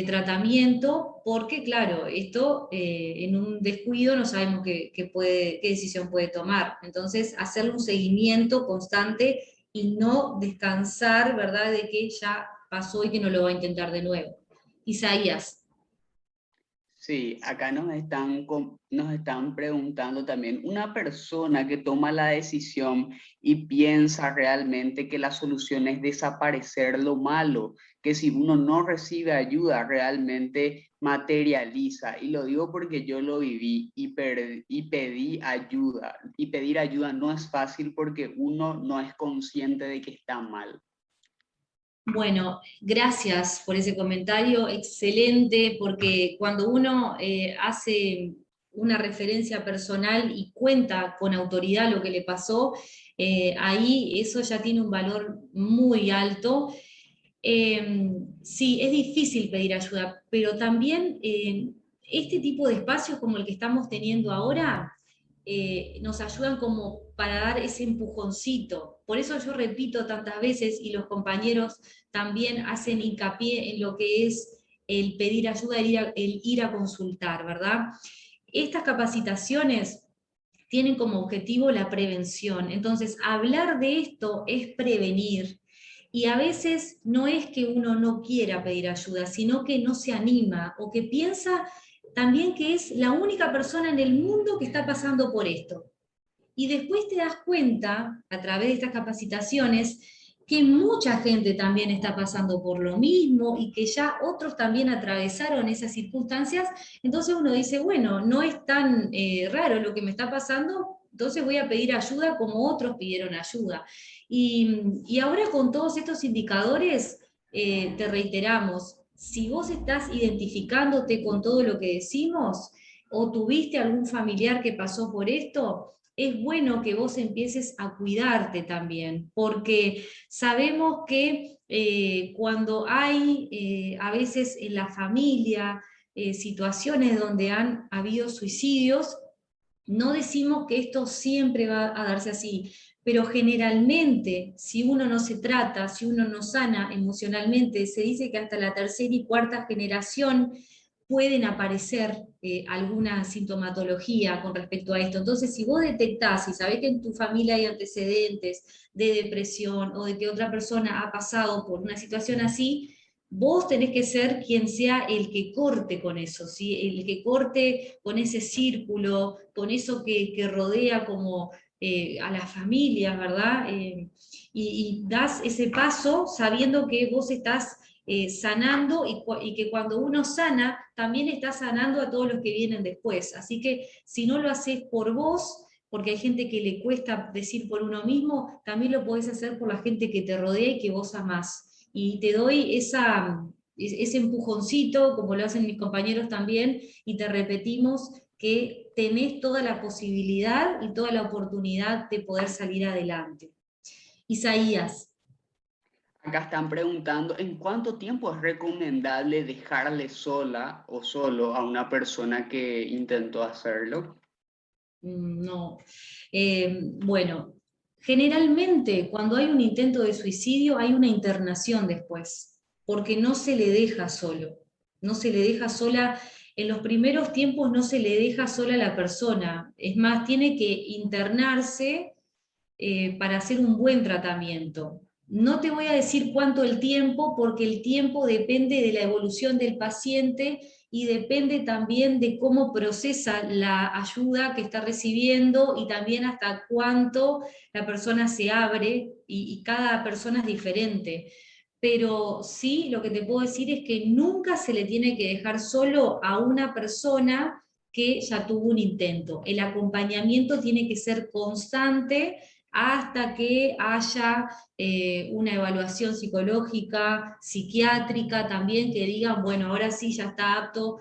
tratamiento, porque claro, esto en un descuido no sabemos qué decisión puede tomar. Entonces, hacerle un seguimiento constante y no descansar, ¿verdad?, de que ya pasó y que no lo va a intentar de nuevo. Isaías. Sí, acá nos están preguntando también, una persona que toma la decisión y piensa realmente que la solución es desaparecer lo malo, que si uno no recibe ayuda realmente materializa, y lo digo porque yo lo viví y pedí ayuda, y pedir ayuda no es fácil porque uno no es consciente de que está mal. Bueno, gracias por ese comentario, excelente, porque cuando uno hace una referencia personal y cuenta con autoridad lo que le pasó, ahí eso ya tiene un valor muy alto. Sí, es difícil pedir ayuda, pero también este tipo de espacios como el que estamos teniendo ahora nos ayudan como para dar ese empujoncito. Por eso yo repito tantas veces, y los compañeros también hacen hincapié en lo que es el pedir ayuda, el ir a consultar, ¿verdad? Estas capacitaciones tienen como objetivo la prevención. Entonces, hablar de esto es prevenir. Y a veces no es que uno no quiera pedir ayuda, sino que no se anima o que piensa también que es la única persona en el mundo que está pasando por esto. Y después te das cuenta, a través de estas capacitaciones, que mucha gente también está pasando por lo mismo y que ya otros también atravesaron esas circunstancias. Entonces uno dice, bueno, no es tan raro lo que me está pasando, entonces voy a pedir ayuda como otros pidieron ayuda. Y ahora con todos estos indicadores, te reiteramos, si vos estás identificándote con todo lo que decimos o tuviste algún familiar que pasó por esto, es bueno que vos empieces a cuidarte también, porque sabemos que cuando hay a veces en la familia situaciones donde han habido suicidios, no decimos que esto siempre va a darse así, pero generalmente si uno no se trata, si uno no sana emocionalmente, se dice que hasta la tercera y cuarta generación pueden aparecer alguna sintomatología con respecto a esto. Entonces, si vos detectás y sabés que en tu familia hay antecedentes de depresión o de que otra persona ha pasado por una situación así, vos tenés que ser quien sea el que corte con eso, ¿sí? El que corte con ese círculo, con eso que rodea como a las familias, ¿verdad? Y das ese paso sabiendo que vos estás sanando y que cuando uno sana, también está sanando a todos los que vienen después. Así que si no lo haces por vos, porque hay gente que le cuesta decir por uno mismo, también lo podés hacer por la gente que te rodea y que vos amás. Y te doy ese empujoncito, como lo hacen mis compañeros también, y te repetimos que tenés toda la posibilidad y toda la oportunidad de poder salir adelante. Isaías. Acá están preguntando en cuánto tiempo es recomendable dejarle sola o solo a una persona que intentó hacerlo. No. Bueno, generalmente cuando hay un intento de suicidio hay una internación después, porque no se le deja solo, no se le deja sola, en los primeros tiempos no se le deja sola a la persona, es más, tiene que internarse para hacer un buen tratamiento. No te voy a decir cuánto el tiempo, porque el tiempo depende de la evolución del paciente y depende también de cómo procesa la ayuda que está recibiendo y también hasta cuánto la persona se abre y cada persona es diferente. Pero sí, lo que te puedo decir es que nunca se le tiene que dejar solo a una persona que ya tuvo un intento. El acompañamiento tiene que ser constante hasta que haya una evaluación psicológica, psiquiátrica también, que digan, bueno, ahora sí ya está apto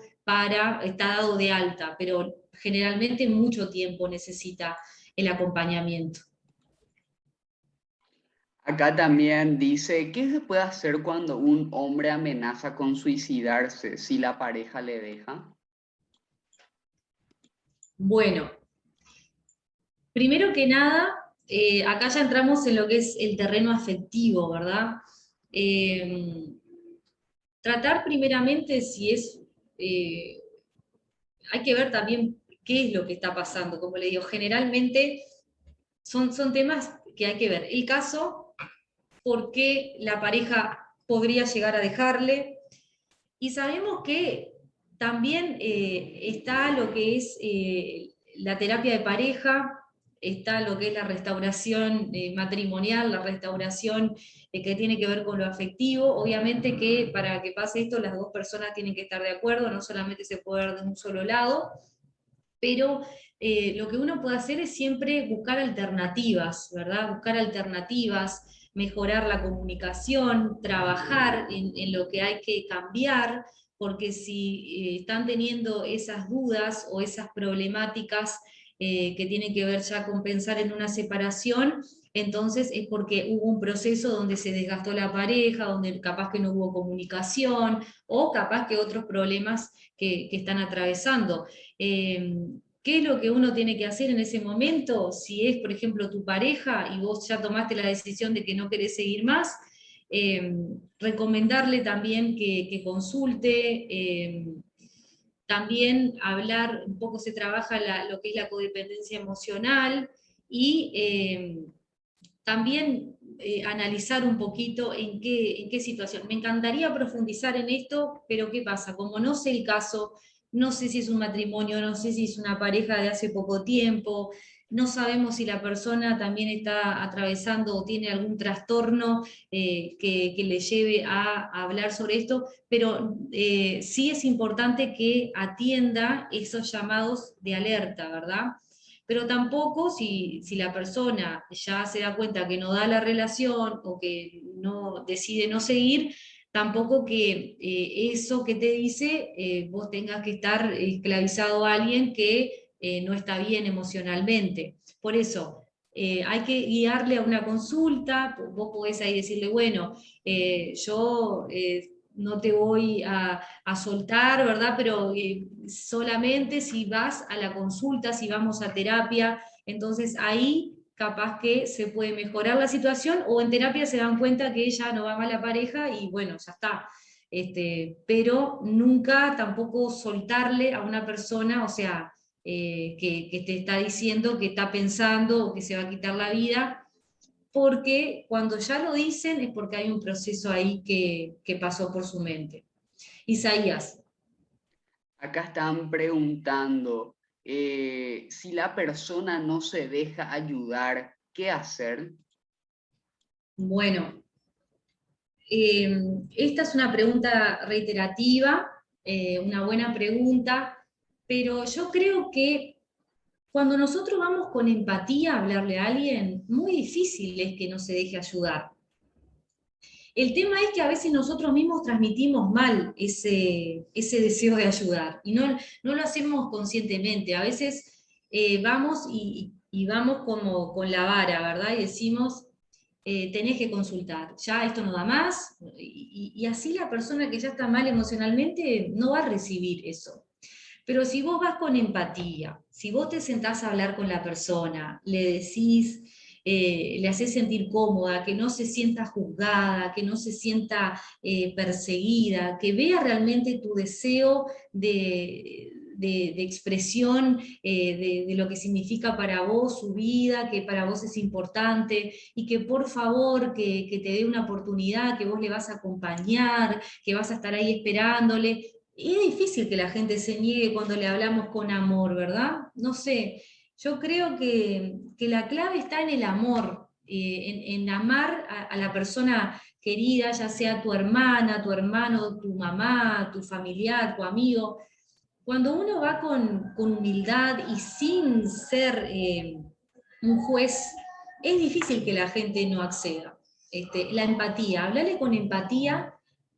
está dado de alta, pero generalmente mucho tiempo necesita el acompañamiento. Acá también dice, ¿qué se puede hacer cuando un hombre amenaza con suicidarse si la pareja le deja? Bueno, primero que nada, acá ya entramos en lo que es el terreno afectivo, ¿verdad? Eh, Tratar primeramente si es, hay que ver también qué es lo que está pasando, como le digo, generalmente son temas que hay que ver. El caso, por qué la pareja podría llegar a dejarle, y sabemos que también está lo que es la terapia de pareja, está lo que es la restauración matrimonial, la restauración que tiene que ver con lo afectivo. Obviamente que para que pase esto las dos personas tienen que estar de acuerdo, no solamente se puede ver de un solo lado, pero lo que uno puede hacer es siempre buscar alternativas, ¿verdad? Buscar alternativas, mejorar la comunicación, trabajar en lo que hay que cambiar, porque si están teniendo esas dudas o esas problemáticas que tienen que ver ya con pensar en una separación, entonces es porque hubo un proceso donde se desgastó la pareja, donde capaz que no hubo comunicación, o capaz que otros problemas que están atravesando. ¿Qué es lo que uno tiene que hacer en ese momento? Si es, por ejemplo, tu pareja y vos ya tomaste la decisión de que no querés seguir más, recomendarle también que consulte, también hablar, un poco se trabaja lo que es la codependencia emocional, y también analizar un poquito en qué situación. Me encantaría profundizar en esto, pero ¿qué pasa? Como no sé el caso, no sé si es un matrimonio, no sé si es una pareja de hace poco tiempo, no sabemos si la persona también está atravesando o tiene algún trastorno que le lleve a hablar sobre esto, pero sí es importante que atienda esos llamados de alerta, ¿verdad? Pero tampoco si la persona ya se da cuenta que no da la relación o que no decide no seguir, tampoco que eso que te dice vos tengas que estar esclavizado a alguien que no está bien emocionalmente. Por eso, hay que guiarle a una consulta, vos podés ahí decirle, bueno, yo no te voy a soltar, ¿verdad? Pero solamente si vas a la consulta, si vamos a terapia, entonces ahí capaz que se puede mejorar la situación, o en terapia se dan cuenta que ella no va mal la pareja y bueno, ya está. Pero nunca tampoco soltarle a una persona, o sea, que te está diciendo que está pensando o que se va a quitar la vida, porque cuando ya lo dicen es porque hay un proceso ahí que pasó por su mente. Isaías. Acá están preguntando si la persona no se deja ayudar, ¿qué hacer? Bueno, esta es una pregunta reiterativa, una buena pregunta, pero yo creo que cuando nosotros vamos con empatía a hablarle a alguien, muy difícil es que no se deje ayudar. El tema es que a veces nosotros mismos transmitimos mal ese deseo de ayudar y no lo hacemos conscientemente. A veces vamos y vamos como con la vara, ¿verdad? Y decimos, tenés que consultar, ya esto no da más, y así la persona que ya está mal emocionalmente no va a recibir eso. Pero si vos vas con empatía, si vos te sentás a hablar con la persona, le decís, le haces sentir cómoda, que no se sienta juzgada, que no se sienta perseguida, que vea realmente tu deseo de expresión de lo que significa para vos su vida, que para vos es importante, y que por favor que te dé una oportunidad, que vos le vas a acompañar, que vas a estar ahí esperándole. Y es difícil que la gente se niegue cuando le hablamos con amor, ¿verdad? No sé, yo creo que la clave está en el amor, en amar a la persona querida, ya sea tu hermana, tu hermano, tu mamá, tu familiar, tu amigo. Cuando uno va con humildad y sin ser un juez, es difícil que la gente no acceda. La empatía, hablale con empatía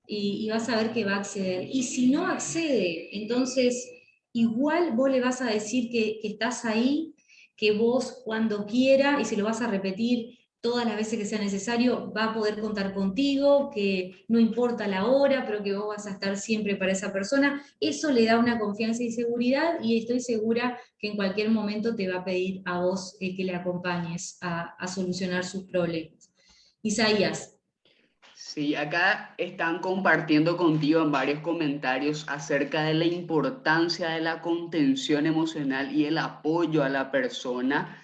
y vas a ver que va a acceder. Y si no accede, entonces igual vos le vas a decir que estás ahí, que vos cuando quiera, y se lo vas a repetir todas las veces que sea necesario, va a poder contar contigo, que no importa la hora, pero que vos vas a estar siempre para esa persona. Eso le da una confianza y seguridad, y estoy segura que en cualquier momento te va a pedir a vos que le acompañes a solucionar sus problemas. Isaías. Sí, acá están compartiendo contigo en varios comentarios acerca de la importancia de la contención emocional y el apoyo a la persona.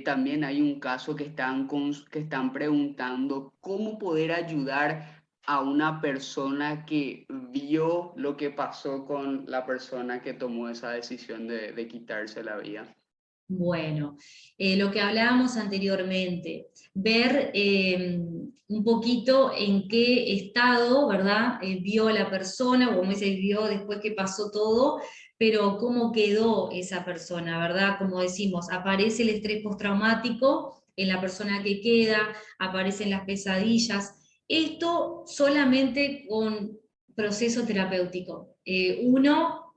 También hay un caso que que están preguntando cómo poder ayudar a una persona que vio lo que pasó con la persona que tomó esa decisión de quitarse la vida. Bueno, lo que hablábamos anteriormente, ver un poquito en qué estado, ¿verdad? Vio la persona, o como dice, vio después que pasó todo, pero cómo quedó esa persona, ¿verdad? Como decimos, aparece el estrés postraumático en la persona que queda, aparecen las pesadillas. Esto solamente con proceso terapéutico. Uno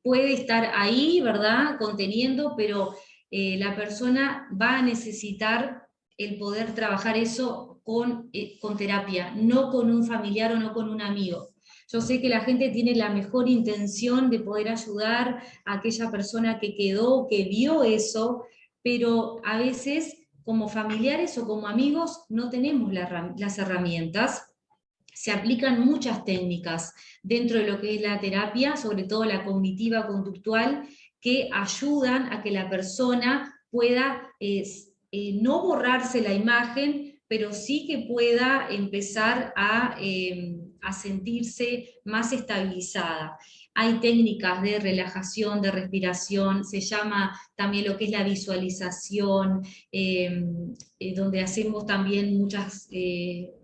puede estar ahí, ¿verdad? Conteniendo, pero la persona va a necesitar el poder trabajar eso con terapia, no con un familiar o no con un amigo. Yo sé que la gente tiene la mejor intención de poder ayudar a aquella persona que quedó, que vio eso, pero a veces como familiares o como amigos no tenemos las herramientas se aplican muchas técnicas dentro de lo que es la terapia, sobre todo la cognitiva conductual, que ayudan a que la persona pueda no borrarse la imagen, pero sí que pueda empezar a sentirse más estabilizada. Hay técnicas de relajación, de respiración, se llama también lo que es la visualización, donde hacemos también muchas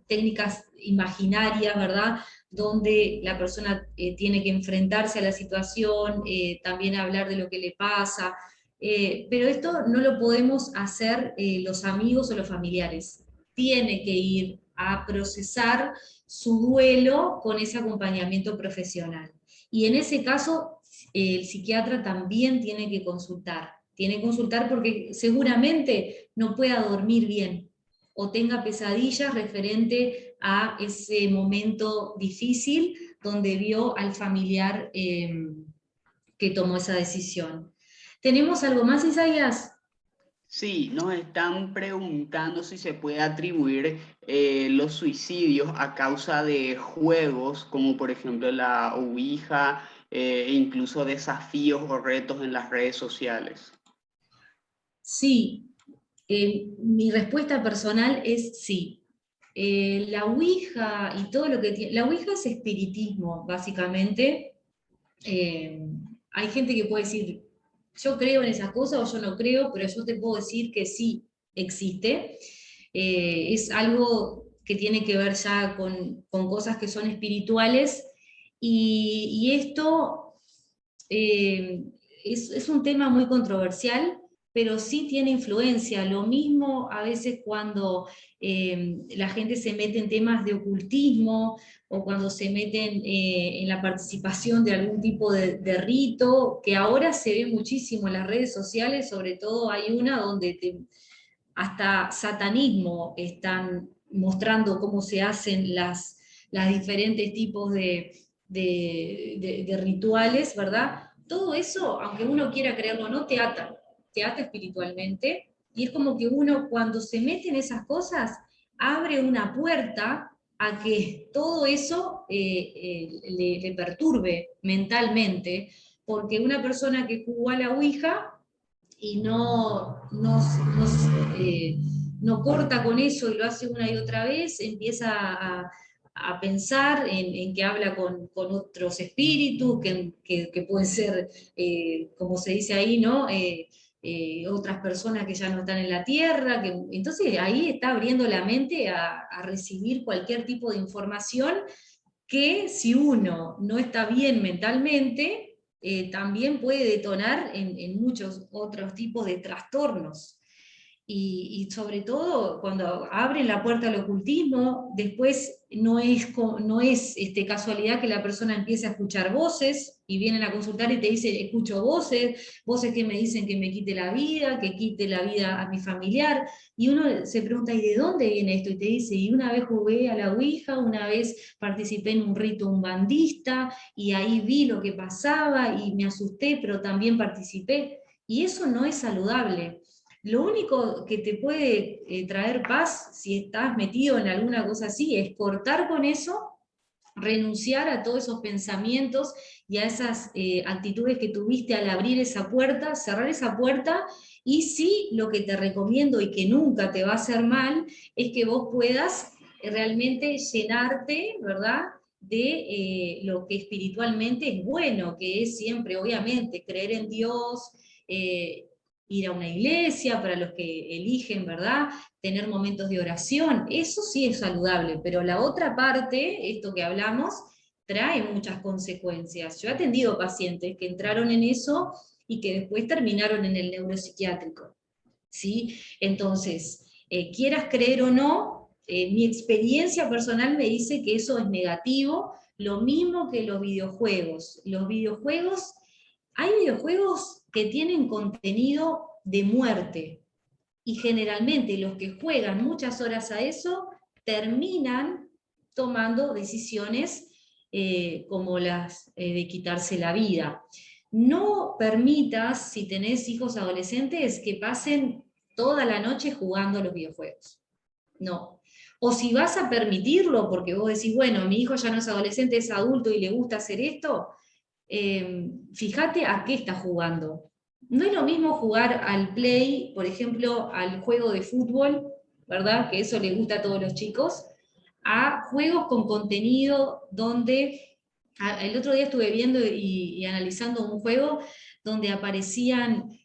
técnicas imaginarias, ¿verdad? Donde la persona tiene que enfrentarse a la situación, también hablar de lo que le pasa, pero esto no lo podemos hacer los amigos o los familiares. Tiene que ir a procesar su duelo con ese acompañamiento profesional. Y en ese caso, el psiquiatra también tiene que consultar. Tiene que consultar porque seguramente no pueda dormir bien o tenga pesadillas referente a ese momento difícil donde vio al familiar que tomó esa decisión. ¿Tenemos algo más, Isaías? Sí, nos están preguntando si se puede atribuir los suicidios a causa de juegos, como por ejemplo la Ouija, e incluso desafíos o retos en las redes sociales. Sí, mi respuesta personal es sí. La Ouija y todo lo que tiene... La Ouija es espiritismo, básicamente. Eh, Hay gente que puede decir, yo creo en esas cosas o yo no creo, pero yo te puedo decir que sí existe. Es algo que tiene que ver ya con cosas que son espirituales y esto eh, es un tema muy controversial, pero sí tiene influencia. Lo mismo a veces cuando la gente se mete en temas de ocultismo o cuando se meten en la participación de algún tipo de rito, que ahora se ve muchísimo en las redes sociales, sobre todo hay una donde hasta satanismo están mostrando cómo se hacen las diferentes tipos de rituales, ¿verdad? Todo eso, aunque uno quiera creerlo o no, te ata espiritualmente, y es como que uno cuando se mete en esas cosas, abre una puerta a que todo eso le perturbe mentalmente, porque una persona que jugó a la Ouija y no corta con eso y lo hace una y otra vez, empieza a pensar en que habla con otros espíritus, que pueden ser, como se dice ahí, ¿no? Otras personas que ya no están en la tierra, entonces ahí está abriendo la mente a recibir cualquier tipo de información que si uno no está bien mentalmente, también puede detonar en muchos otros tipos de trastornos. Y sobre todo cuando abren la puerta al ocultismo, después no es casualidad que la persona empiece a escuchar voces y vienen a consultar y te dice, escucho voces, voces que me dicen que me quite la vida, que quite la vida a mi familiar, y uno se pregunta, ¿y de dónde viene esto? Y te dice, y una vez jugué a la Ouija, una vez participé en un rito umbandista, y ahí vi lo que pasaba y me asusté, pero también participé, y eso no es saludable. Lo único que te puede traer paz, si estás metido en alguna cosa así, es cortar con eso, renunciar a todos esos pensamientos y a esas actitudes que tuviste al abrir esa puerta, cerrar esa puerta, y sí, lo que te recomiendo y que nunca te va a hacer mal, es que vos puedas realmente llenarte, ¿verdad? De lo que espiritualmente es bueno, que es siempre, obviamente, creer en Dios, ir a una iglesia para los que eligen, ¿verdad? Tener momentos de oración, eso sí es saludable, pero la otra parte, esto que hablamos, trae muchas consecuencias. Yo he atendido pacientes que entraron en eso y que después terminaron en el neuropsiquiátrico, ¿sí? Entonces, quieras creer o no, mi experiencia personal me dice que eso es negativo, lo mismo que los videojuegos. Hay videojuegos que tienen contenido de muerte, y generalmente los que juegan muchas horas a eso terminan tomando decisiones como las de quitarse la vida. No permitas, si tenés hijos adolescentes, que pasen toda la noche jugando los videojuegos. No, O si vas a permitirlo, porque vos decís, bueno, mi hijo ya no es adolescente, es adulto y le gusta hacer esto, fíjate a qué está jugando. No es lo mismo jugar al play, por ejemplo, al juego de fútbol, ¿verdad? Que eso le gusta a todos los chicos, a juegos con contenido donde, el otro día estuve viendo y analizando un juego donde aparecían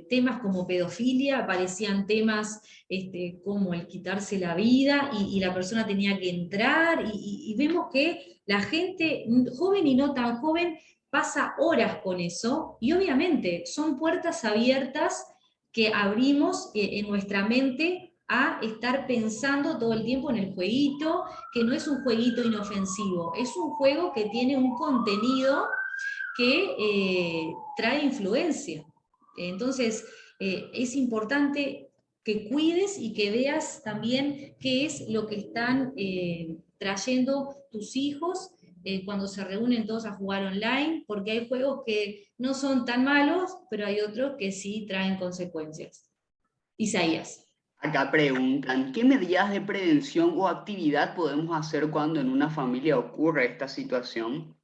temas como pedofilia, aparecían temas como el quitarse la vida y la persona tenía que entrar y vemos que la gente joven y no tan joven pasa horas con eso y obviamente son puertas abiertas que abrimos en nuestra mente a estar pensando todo el tiempo en el jueguito, que no es un jueguito inofensivo, es un juego que tiene un contenido que trae influencia. Entonces, es importante que cuides y que veas también qué es lo que están trayendo tus hijos cuando se reúnen todos a jugar online, porque hay juegos que no son tan malos, pero hay otros que sí traen consecuencias. Isaías. Acá preguntan, ¿qué medidas de prevención o actividad podemos hacer cuando en una familia ocurre esta situación?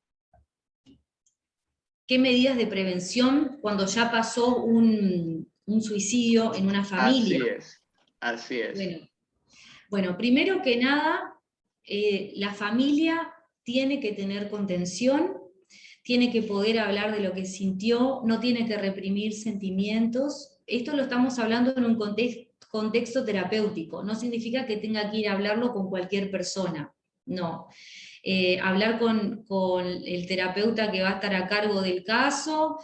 ¿Qué medidas de prevención cuando ya pasó un suicidio en una familia? Así es, así es. Bueno, bueno, primero que nada, la familia tiene que tener contención, tiene que poder hablar de lo que sintió, no tiene que reprimir sentimientos. Esto lo estamos hablando en un contexto terapéutico, no significa que tenga que ir a hablarlo con cualquier persona, no. Hablar con el terapeuta que va a estar a cargo del caso,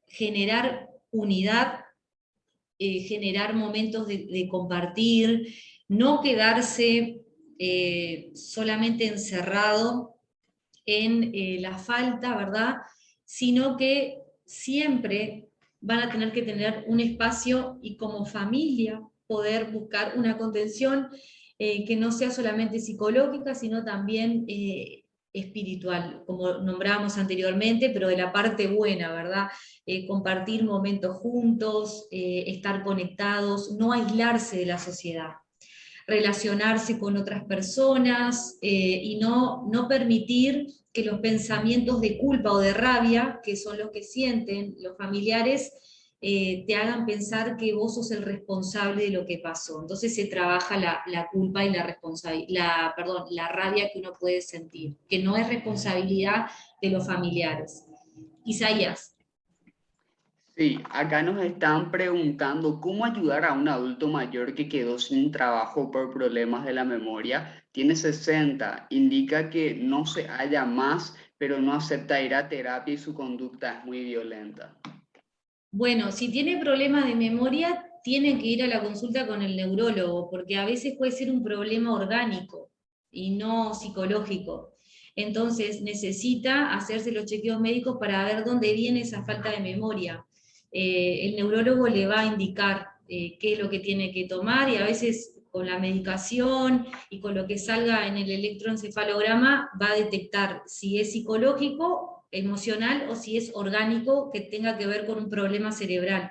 generar unidad, generar momentos de compartir, no quedarse solamente encerrado en la falta, ¿verdad? Sino que siempre van a tener que tener un espacio y como familia poder buscar una contención que no sea solamente psicológica, sino también espiritual, como nombrábamos anteriormente, pero de la parte buena, ¿verdad? Compartir momentos juntos, estar conectados, no aislarse de la sociedad, relacionarse con otras personas y no permitir que los pensamientos de culpa o de rabia, que son los que sienten los familiares, te hagan pensar que vos sos el responsable de lo que pasó. Entonces se trabaja la culpa y la rabia que uno puede sentir, que no es responsabilidad de los familiares. Isaías. Sí, acá nos están preguntando cómo ayudar a un adulto mayor que quedó sin trabajo por problemas de la memoria. Tiene 60, indica que no se halla más, pero no acepta ir a terapia y su conducta es muy violenta. Bueno, si tiene problemas de memoria, tiene que ir a la consulta con el neurólogo, porque a veces puede ser un problema orgánico y no psicológico. Entonces necesita hacerse los chequeos médicos para ver dónde viene esa falta de memoria. El neurólogo le va a indicar qué es lo que tiene que tomar y a veces con la medicación y con lo que salga en el electroencefalograma va a detectar si es psicológico, emocional o si es orgánico que tenga que ver con un problema cerebral.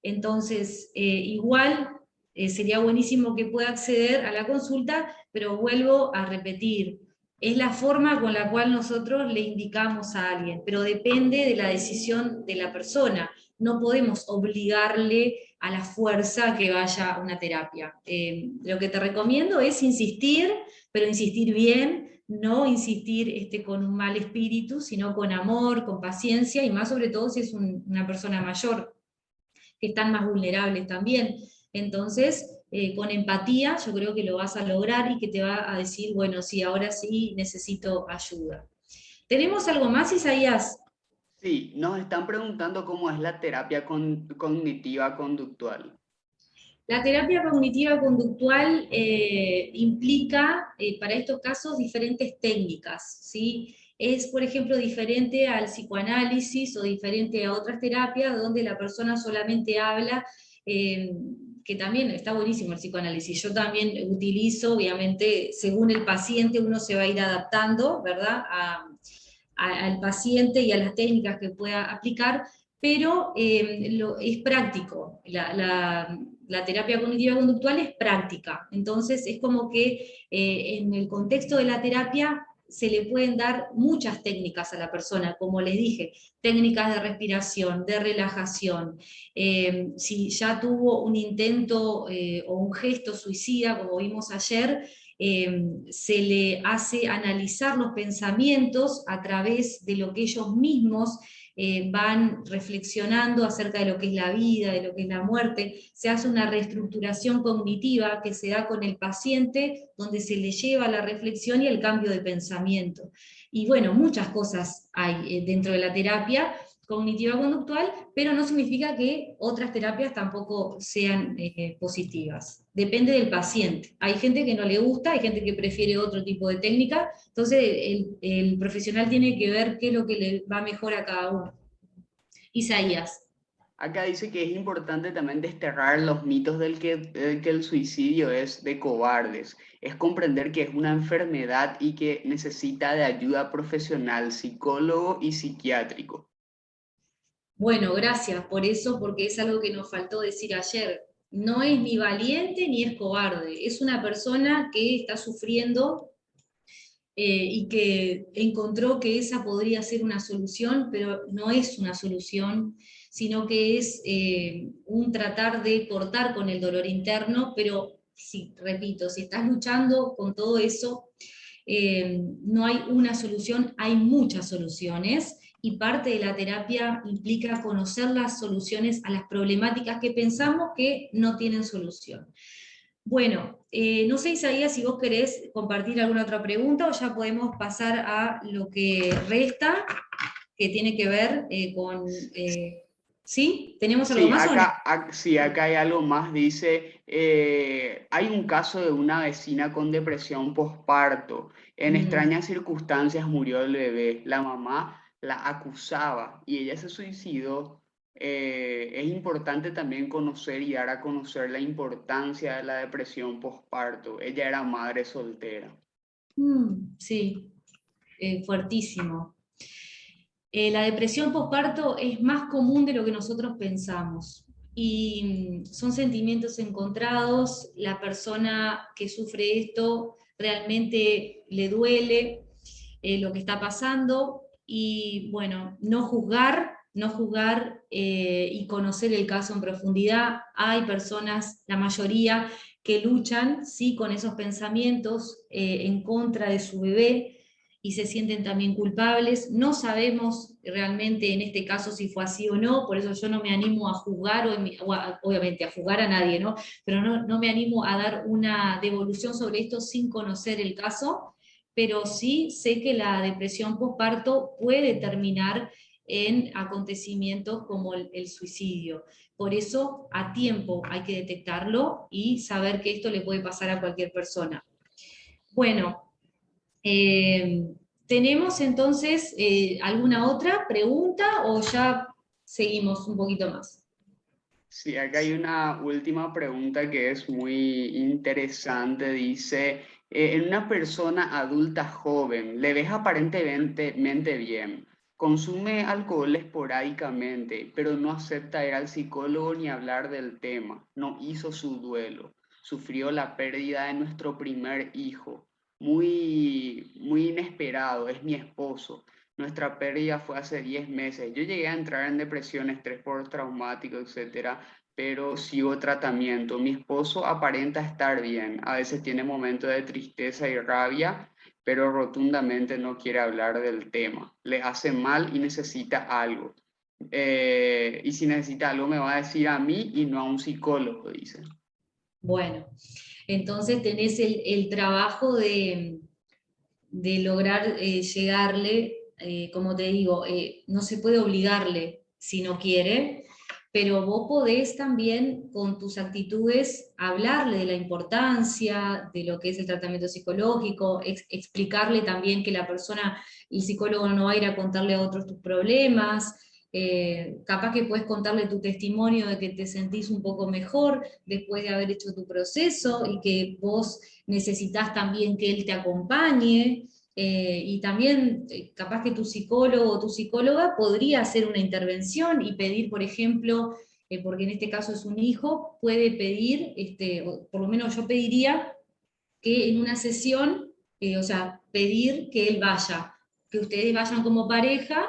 Entonces, igual sería buenísimo que pueda acceder a la consulta, pero vuelvo a repetir, es la forma con la cual nosotros le indicamos a alguien, pero depende de la decisión de la persona. No podemos obligarle a la fuerza que vaya a una terapia. Lo que te recomiendo es insistir, pero insistir bien, no insistir con un mal espíritu, sino con amor, con paciencia, y más sobre todo si es una persona mayor, que están más vulnerables también. Entonces, con empatía yo creo que lo vas a lograr y que te va a decir, bueno, sí, ahora sí necesito ayuda. ¿Tenemos algo más, Isaías? Sí, nos están preguntando cómo es la terapia cognitiva conductual. La terapia cognitiva conductual implica para estos casos diferentes técnicas, ¿sí? Es, por ejemplo, diferente al psicoanálisis o diferente a otras terapias donde la persona solamente habla, eh, que también está buenísimo el psicoanálisis. Yo también utilizo, obviamente, según el paciente uno se va a ir adaptando, ¿verdad? Al paciente y a las técnicas que pueda aplicar, pero es práctico. La terapia cognitiva conductual es práctica, entonces es como que en el contexto de la terapia se le pueden dar muchas técnicas a la persona, como les dije, técnicas de respiración, de relajación. Si ya tuvo un intento o un gesto suicida, como vimos ayer, se le hace analizar los pensamientos a través de lo que ellos mismos van reflexionando acerca de lo que es la vida, de lo que es la muerte. Se hace una reestructuración cognitiva que se da con el paciente, donde se le lleva la reflexión y el cambio de pensamiento. Y bueno, muchas cosas hay dentro de la terapia cognitiva conductual, pero no significa que otras terapias tampoco sean positivas. Depende del paciente. Hay gente que no le gusta, hay gente que prefiere otro tipo de técnica, entonces el profesional tiene que ver qué es lo que le va mejor a cada uno. Isaías. Acá dice que es importante también desterrar los mitos del que el suicidio es de cobardes. Es comprender que es una enfermedad y que necesita de ayuda profesional, psicólogo y psiquiátrico. Bueno, gracias por eso, porque es algo que nos faltó decir ayer. No es ni valiente ni es cobarde, es una persona que está sufriendo y que encontró que esa podría ser una solución, pero no es una solución, sino que es un tratar de cortar con el dolor interno, pero sí, repito, si estás luchando con todo eso, no hay una solución, hay muchas soluciones. Y parte de la terapia implica conocer las soluciones a las problemáticas que pensamos que no tienen solución. Bueno, no sé, Isaías, si vos querés compartir alguna otra pregunta o ya podemos pasar a lo que resta, que tiene que ver con... ¿Sí? ¿Tenemos algo Sí, más o no? sí, acá hay algo más. Dice, hay un caso de una vecina con depresión postparto. En Mm, extrañas circunstancias murió el bebé. La mamá la acusaba y ella se suicidó. Es importante también conocer y dar a conocer la importancia de la depresión postparto. Ella era madre soltera. sí, fuertísimo. La depresión postparto es más común de lo que nosotros pensamos y son sentimientos encontrados. La persona que sufre esto realmente le duele lo que está pasando y bueno, no juzgar y conocer el caso en profundidad. Hay personas, la mayoría, que luchan sí con esos pensamientos en contra de su bebé y se sienten también culpables. No sabemos realmente en este caso si fue así o no, por eso yo no me animo a juzgar, obviamente a juzgar a nadie, ¿no? Pero no me animo a dar una devolución sobre esto sin conocer el caso, pero sí sé que la depresión postparto puede terminar en acontecimientos como el suicidio. Por eso a tiempo hay que detectarlo y saber que esto le puede pasar a cualquier persona. Bueno, eh, ¿tenemos entonces alguna otra pregunta o ya seguimos un poquito más? Sí, acá hay una última pregunta que es muy interesante. Dice, en una persona adulta joven, le ves aparentemente bien, consume alcohol esporádicamente, pero no acepta ir al psicólogo ni hablar del tema, no hizo su duelo, sufrió la pérdida de nuestro primer hijo, muy inesperado, es mi esposo. Nuestra pérdida fue hace 10 meses. Yo llegué a entrar en depresión, estrés postraumático, etcétera, pero sigo tratamiento. Mi esposo aparenta estar bien. A veces tiene momentos de tristeza y rabia, pero rotundamente no quiere hablar del tema. Le hace mal y necesita algo. Y si necesita algo me va a decir a mí y no a un psicólogo, dice. Bueno, entonces tenés el trabajo de lograr llegarle, como te digo, no se puede obligarle si no quiere, pero vos podés también con tus actitudes hablarle de la importancia de lo que es el tratamiento psicológico, explicarle también que la persona, el psicólogo no va a ir a contarle a otros tus problemas. Capaz que puedes contarle tu testimonio de que te sentís un poco mejor después de haber hecho tu proceso y que vos necesitas también que él te acompañe. Y también capaz que tu psicólogo o tu psicóloga podría hacer una intervención y pedir, por ejemplo, porque en este caso es un hijo, puede pedir, o por lo menos yo pediría que en una sesión, o sea, pedir que él vaya, que ustedes vayan como pareja,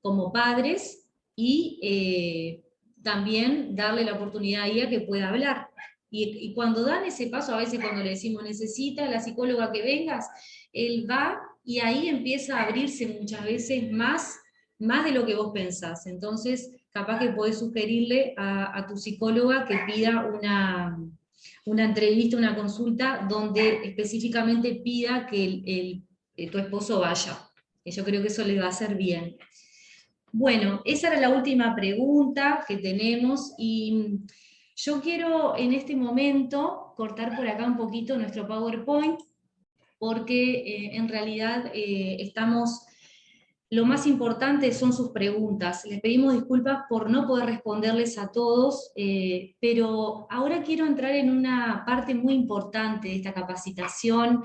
como padres, y también darle la oportunidad a ella que pueda hablar. Y cuando dan ese paso, a veces cuando le decimos necesita la psicóloga que vengas, él va y ahí empieza a abrirse muchas veces más de lo que vos pensás. Entonces, capaz que podés sugerirle a tu psicóloga que pida una entrevista, una consulta, donde específicamente pida que tu esposo vaya. Que yo creo que eso le va a hacer bien. Bueno, esa era la última pregunta que tenemos y yo quiero en este momento cortar por acá un poquito nuestro PowerPoint porque en realidad lo más importante son sus preguntas. Les pedimos disculpas por no poder responderles a todos, pero ahora quiero entrar en una parte muy importante de esta capacitación.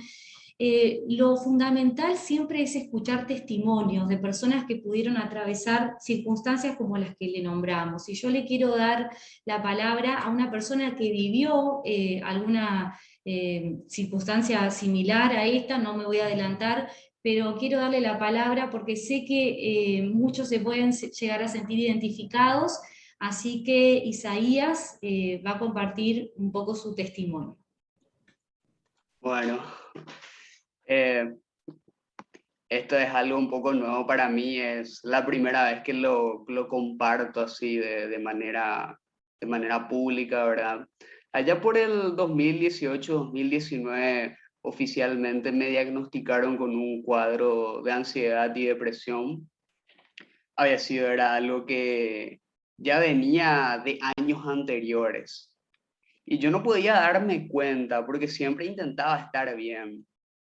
Lo fundamental siempre es escuchar testimonios de personas que pudieron atravesar circunstancias como las que le nombramos. Y yo le quiero dar la palabra a una persona que vivió alguna circunstancia similar a esta, no me voy a adelantar, pero quiero darle la palabra porque sé que muchos se pueden llegar a sentir identificados, así que Isaías va a compartir un poco su testimonio. Bueno, eh, esto es algo un poco nuevo para mí, es la primera vez que lo comparto así de manera pública, ¿verdad? Allá por el 2018-2019 oficialmente me diagnosticaron con un cuadro de ansiedad y depresión. Había sido, era algo que ya venía de años anteriores. Y yo no podía darme cuenta porque siempre intentaba estar bien.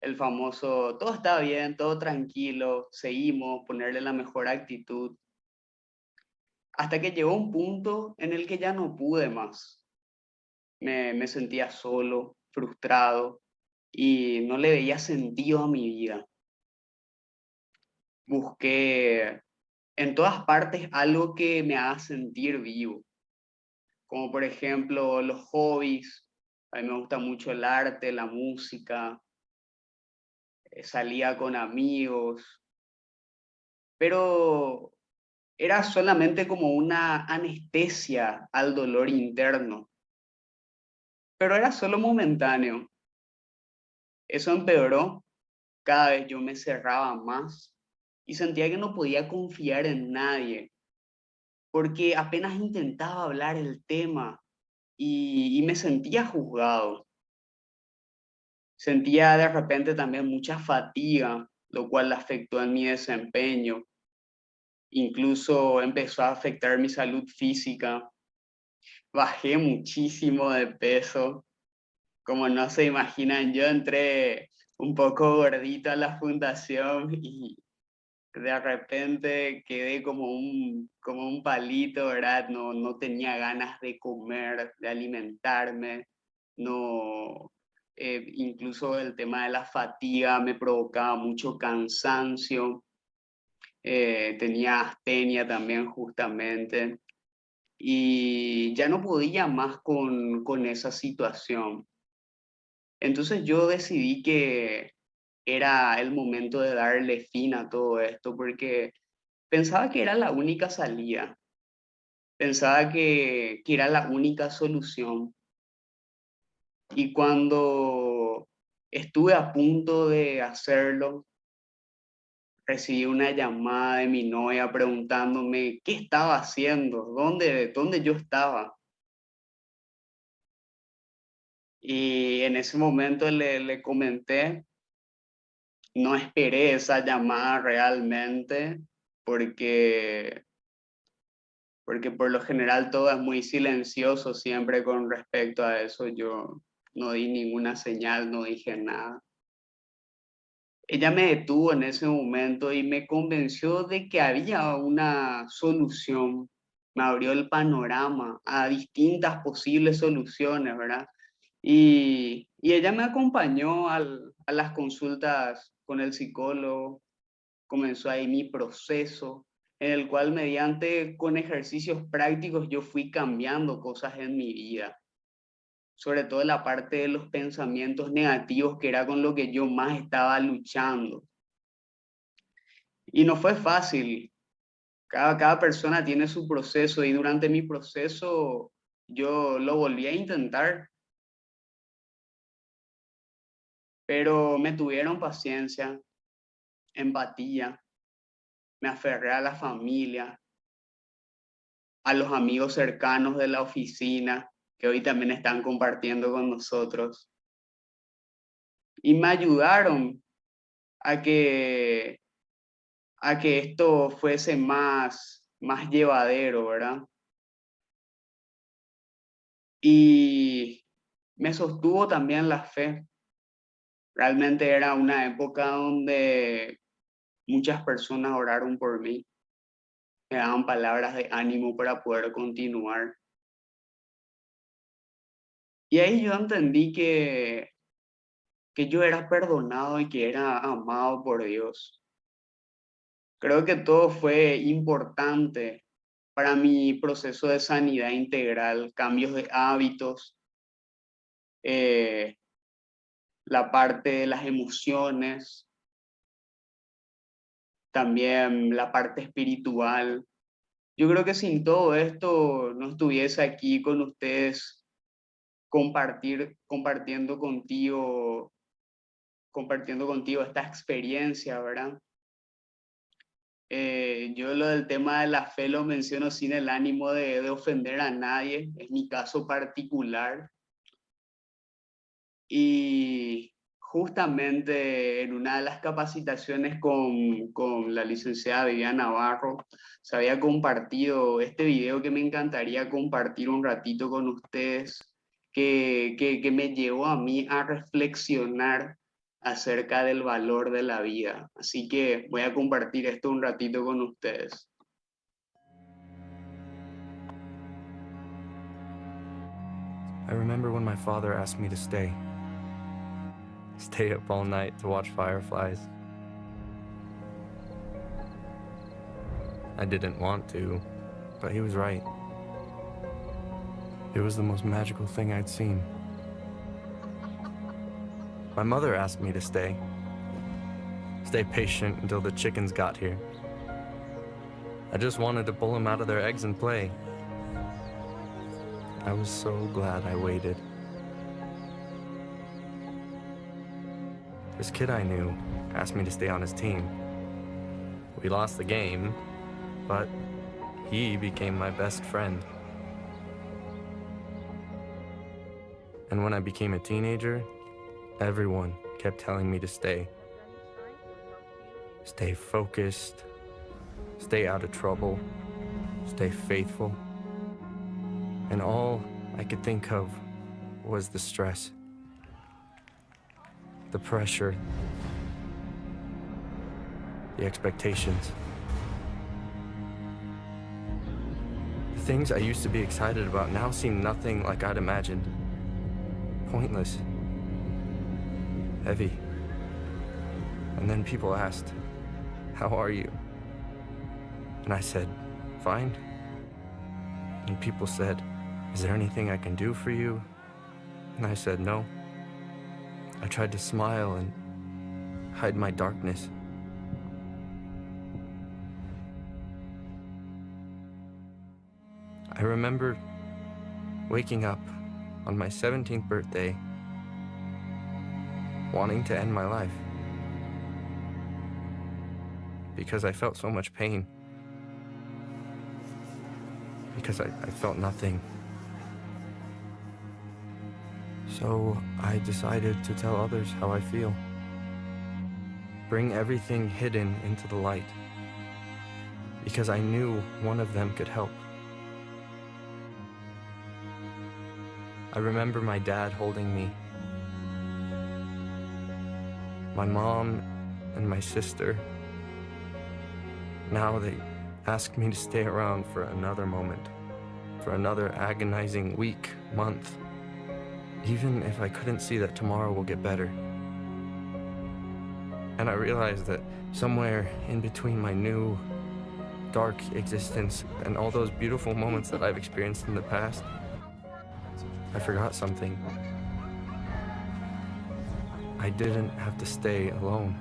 El famoso, todo está bien, todo tranquilo, seguimos, ponerle la mejor actitud. Hasta que llegó un punto en el que ya no pude más. Me sentía solo, frustrado y no le veía sentido a mi vida. Busqué en todas partes algo que me haga sentir vivo, como por ejemplo los hobbies. A mí me gusta mucho el arte, la música, salía con amigos, pero era solamente como una anestesia al dolor interno, pero era solo momentáneo. Eso empeoró, cada vez yo me cerraba más y sentía que no podía confiar en nadie, porque apenas intentaba hablar el tema y me sentía juzgado. Sentía de repente también mucha fatiga, lo cual afectó en mi desempeño. Incluso empezó a afectar mi salud física. Bajé muchísimo de peso. Como no se imaginan, yo entré un poco gordito a la fundación y de repente quedé como un palito, ¿verdad? No tenía ganas de comer, de alimentarme. No, incluso el tema de la fatiga me provocaba mucho cansancio. Tenía astenia también justamente. Y ya no podía más con esa situación. Entonces yo decidí que era el momento de darle fin a todo esto porque pensaba que era la única salida, pensaba que era la única solución. Y cuando estuve a punto de hacerlo, recibí una llamada de mi novia preguntándome qué estaba haciendo, dónde yo estaba. Y en ese momento le comenté. No esperé esa llamada realmente porque, porque por lo general todo es muy silencioso siempre con respecto a eso. Yo no di ninguna señal, no dije nada. Ella me detuvo en ese momento y me convenció de que había una solución. Me abrió el panorama a distintas posibles soluciones, ¿verdad? Y ella me acompañó a las consultas con el psicólogo, comenzó ahí mi proceso, en el cual mediante con ejercicios prácticos yo fui cambiando cosas en mi vida, sobre todo la parte de los pensamientos negativos, que era con lo que yo más estaba luchando. Y no fue fácil, cada persona tiene su proceso y durante mi proceso yo lo volví a intentar, pero me tuvieron paciencia, empatía, me aferré a la familia, a los amigos cercanos de la oficina, que hoy también están compartiendo con nosotros, y me ayudaron a que, a que esto fuese más llevadero, ¿verdad? Y me sostuvo también la fe. Realmente era una época donde muchas personas oraron por mí, me daban palabras de ánimo para poder continuar. Y ahí yo entendí que yo era perdonado y que era amado por Dios. Creo que todo fue importante para mi proceso de sanidad integral, cambios de hábitos, eh, la parte de las emociones, también la parte espiritual. Yo creo que sin todo esto no estuviese aquí con ustedes compartiendo contigo esta experiencia, ¿verdad? Yo lo del tema de la fe lo menciono sin el ánimo de ofender a nadie, es mi caso particular. Y justamente en una de las capacitaciones con la licenciada Viviana Navarro, se había compartido este video que me encantaría compartir un ratito con ustedes, que me llevó a mí a reflexionar acerca del valor de la vida. Así que voy a compartir esto un ratito con ustedes. I remember when my father asked me to stay up all night to watch fireflies. I didn't want to, but he was right. It was the most magical thing I'd seen. My mother asked me to stay patient until the chickens got here. I just wanted to pull them out of their eggs and play. I was so glad I waited. This kid I knew asked me to stay on his team. We lost the game, but he became my best friend. And when I became a teenager, everyone kept telling me to stay. Stay focused, stay out of trouble, stay faithful. And all I could think of was the stress, the pressure, the expectations. The things I used to be excited about now seem nothing like I'd imagined. Pointless, heavy. And then people asked, "How are you?" And I said, "Fine." And people said, "Is there anything I can do for you?" And I said, "No." I tried to smile and hide my darkness. I remember waking up on my 17th birthday, wanting to end my life because I felt so much pain, because I felt nothing. So I decided to tell others how I feel. Bring everything hidden into the light, because I knew one of them could help. I remember my dad holding me, my mom and my sister. Now they ask me to stay around for another moment, for another agonizing week, month. even if I couldn't see that tomorrow will get better. And I realized that somewhere in between my new, dark existence and all those beautiful moments that I've experienced in the past, I forgot something. I didn't have to stay alone.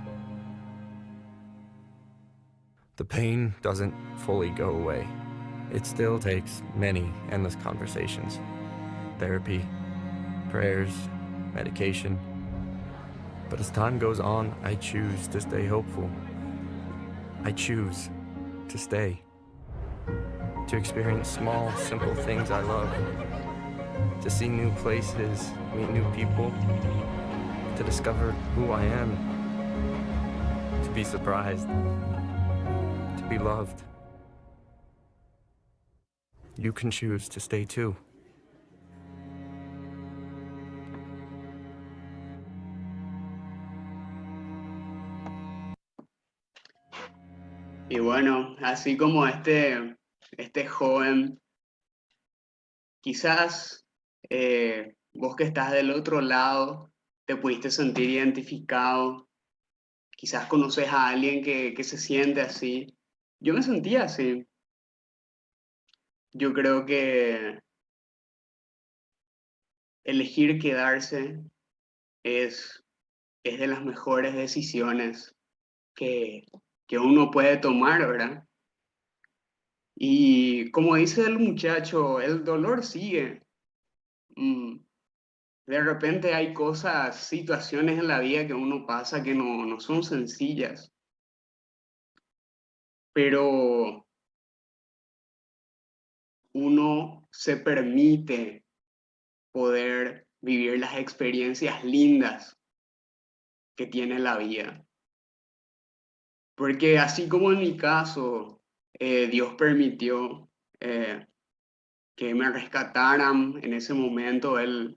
The pain doesn't fully go away. It still takes many endless conversations, therapy, prayers, medication. But as time goes on, I choose to stay hopeful. I choose to stay, to experience small, simple things I love, to see new places, meet new people, to discover who I am, to be surprised, to be loved. You can choose to stay too. Y bueno, así como este joven, quizás vos que estás del otro lado, te pudiste sentir identificado, quizás conoces a alguien que se siente así. Yo me sentía así. Yo creo que elegir quedarse es, es de las mejores decisiones que, que uno puede tomar, ¿verdad? Y como dice el muchacho, el dolor sigue. Mm, De repente hay cosas, situaciones en la vida que uno pasa que no son sencillas, pero uno se permite poder vivir las experiencias lindas que tiene la vida. Porque así como en mi caso, Dios permitió que me rescataran en ese momento, Él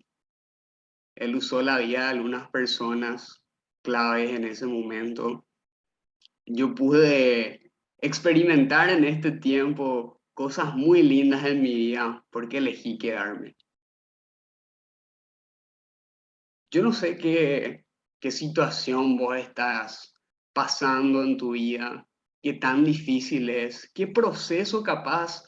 usó la vida de algunas personas claves en ese momento. Yo pude experimentar en este tiempo cosas muy lindas en mi vida porque elegí quedarme. Yo no sé qué situación vos estás pasando en tu vida, qué tan difícil es, qué proceso capaz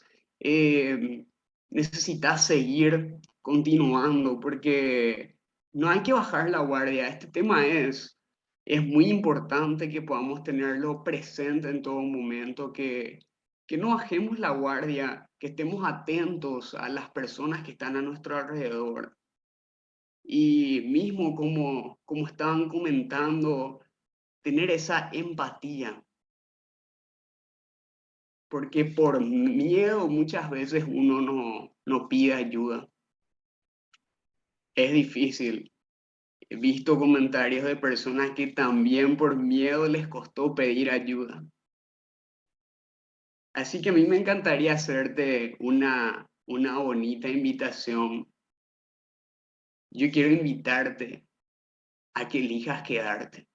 necesitas seguir continuando, porque no hay que bajar la guardia. Este tema es muy importante que podamos tenerlo presente en todo momento, que no bajemos la guardia, que estemos atentos a las personas que están a nuestro alrededor. Y mismo como estaban comentando, tener esa empatía, porque por miedo muchas veces uno no pide ayuda. Es difícil. He visto comentarios de personas que también por miedo les costó pedir ayuda. Así que a mí me encantaría hacerte una bonita invitación. Yo quiero invitarte a que elijas quedarte.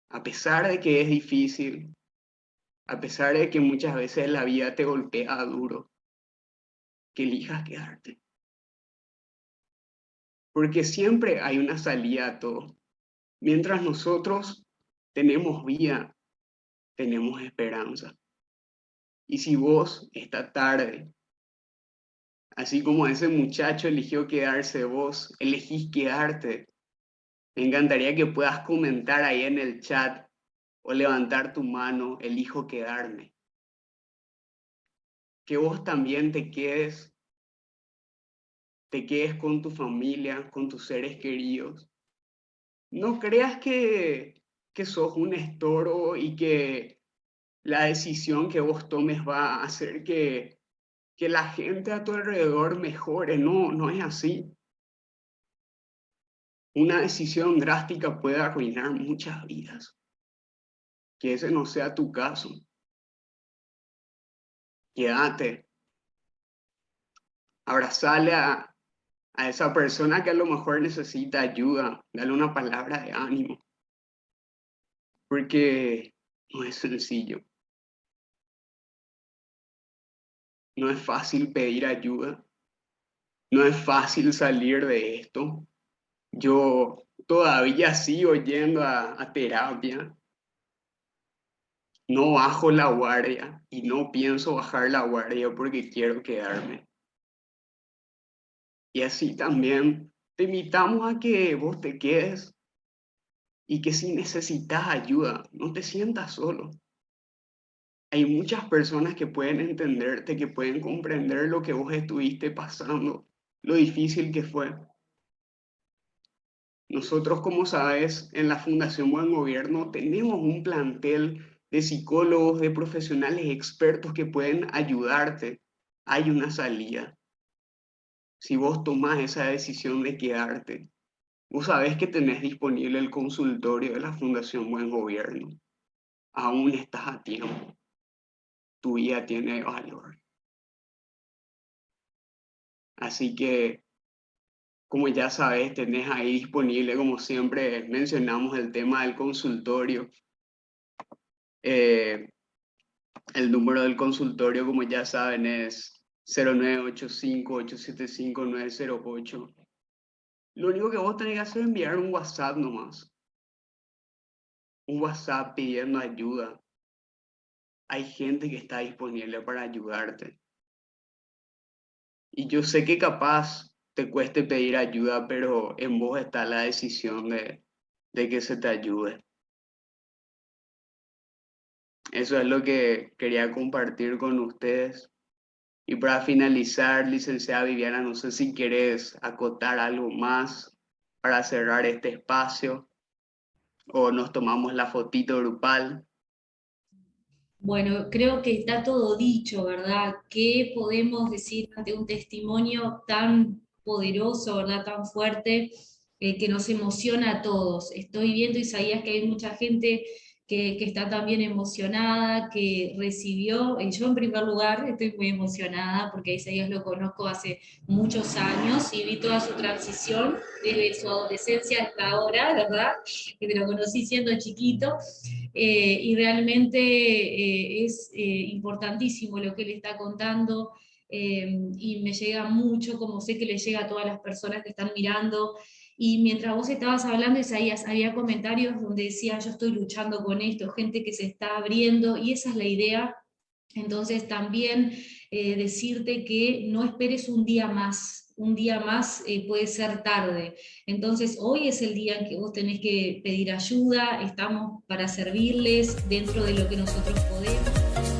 A pesar de que es difícil, a pesar de que muchas veces la vida te golpea duro, que elijas quedarte. Porque siempre hay una salida a todo. Mientras nosotros tenemos vida, tenemos esperanza. Y si vos esta tarde, así como ese muchacho eligió quedarse, vos elegís quedarte, me encantaría que puedas comentar ahí en el chat o levantar tu mano, elijo quedarme. Que vos también te quedes con tu familia, con tus seres queridos. No creas que sos un estorbo y que la decisión que vos tomes va a hacer que la gente a tu alrededor mejore. No, no es así. Una decisión drástica puede arruinar muchas vidas. Que ese no sea tu caso. Quédate. Abrazale a esa persona que a lo mejor necesita ayuda. Dale una palabra de ánimo. Porque no es sencillo. No es fácil pedir ayuda. No es fácil salir de esto. Yo todavía sigo yendo a terapia. No bajo la guardia y no pienso bajar la guardia porque quiero quedarme. Y así también te invitamos a que vos te quedes y que si necesitas ayuda, no te sientas solo. Hay muchas personas que pueden entenderte, que pueden comprender lo que vos estuviste pasando, lo difícil que fue. Nosotros, como sabes, en la Fundación Buen Gobierno tenemos un plantel de psicólogos, de profesionales expertos que pueden ayudarte. Hay una salida. Si vos tomás esa decisión de quedarte, vos sabés que tenés disponible el consultorio de la Fundación Buen Gobierno. Aún estás a tiempo. Tu vida tiene valor. Así que, como ya sabes, tenés ahí disponible, como siempre mencionamos, el tema del consultorio. El número del consultorio, como ya saben, es 0985-875-908. Lo único que vos tenés que hacer es enviar un WhatsApp nomás. Un WhatsApp pidiendo ayuda. Hay gente que está disponible para ayudarte. Y yo sé que capaz te cueste pedir ayuda, pero en vos está la decisión de que se te ayude. Eso es lo que quería compartir con ustedes. Y para finalizar, licenciada Viviana, no sé si querés acotar algo más para cerrar este espacio o nos tomamos la fotito grupal. Bueno, creo que está todo dicho, ¿verdad? ¿Qué podemos decir ante un testimonio tan poderoso, ¿verdad? Tan fuerte, que nos emociona a todos. Estoy viendo, Isaías, que hay mucha gente que está también emocionada, que recibió, y yo en primer lugar estoy muy emocionada porque a Isaías lo conozco hace muchos años y vi toda su transición desde su adolescencia hasta ahora, ¿verdad? Que te lo conocí siendo chiquito. Y realmente es importantísimo lo que él está contando, y me llega mucho, como sé que le llega a todas las personas que están mirando. Y mientras vos estabas hablando, Isaías, había comentarios donde decía, yo estoy luchando con esto, gente que se está abriendo, y esa es la idea. Entonces también decirte que no esperes un día más puede ser tarde. Entonces hoy es el día en que vos tenés que pedir ayuda, estamos para servirles dentro de lo que nosotros podemos.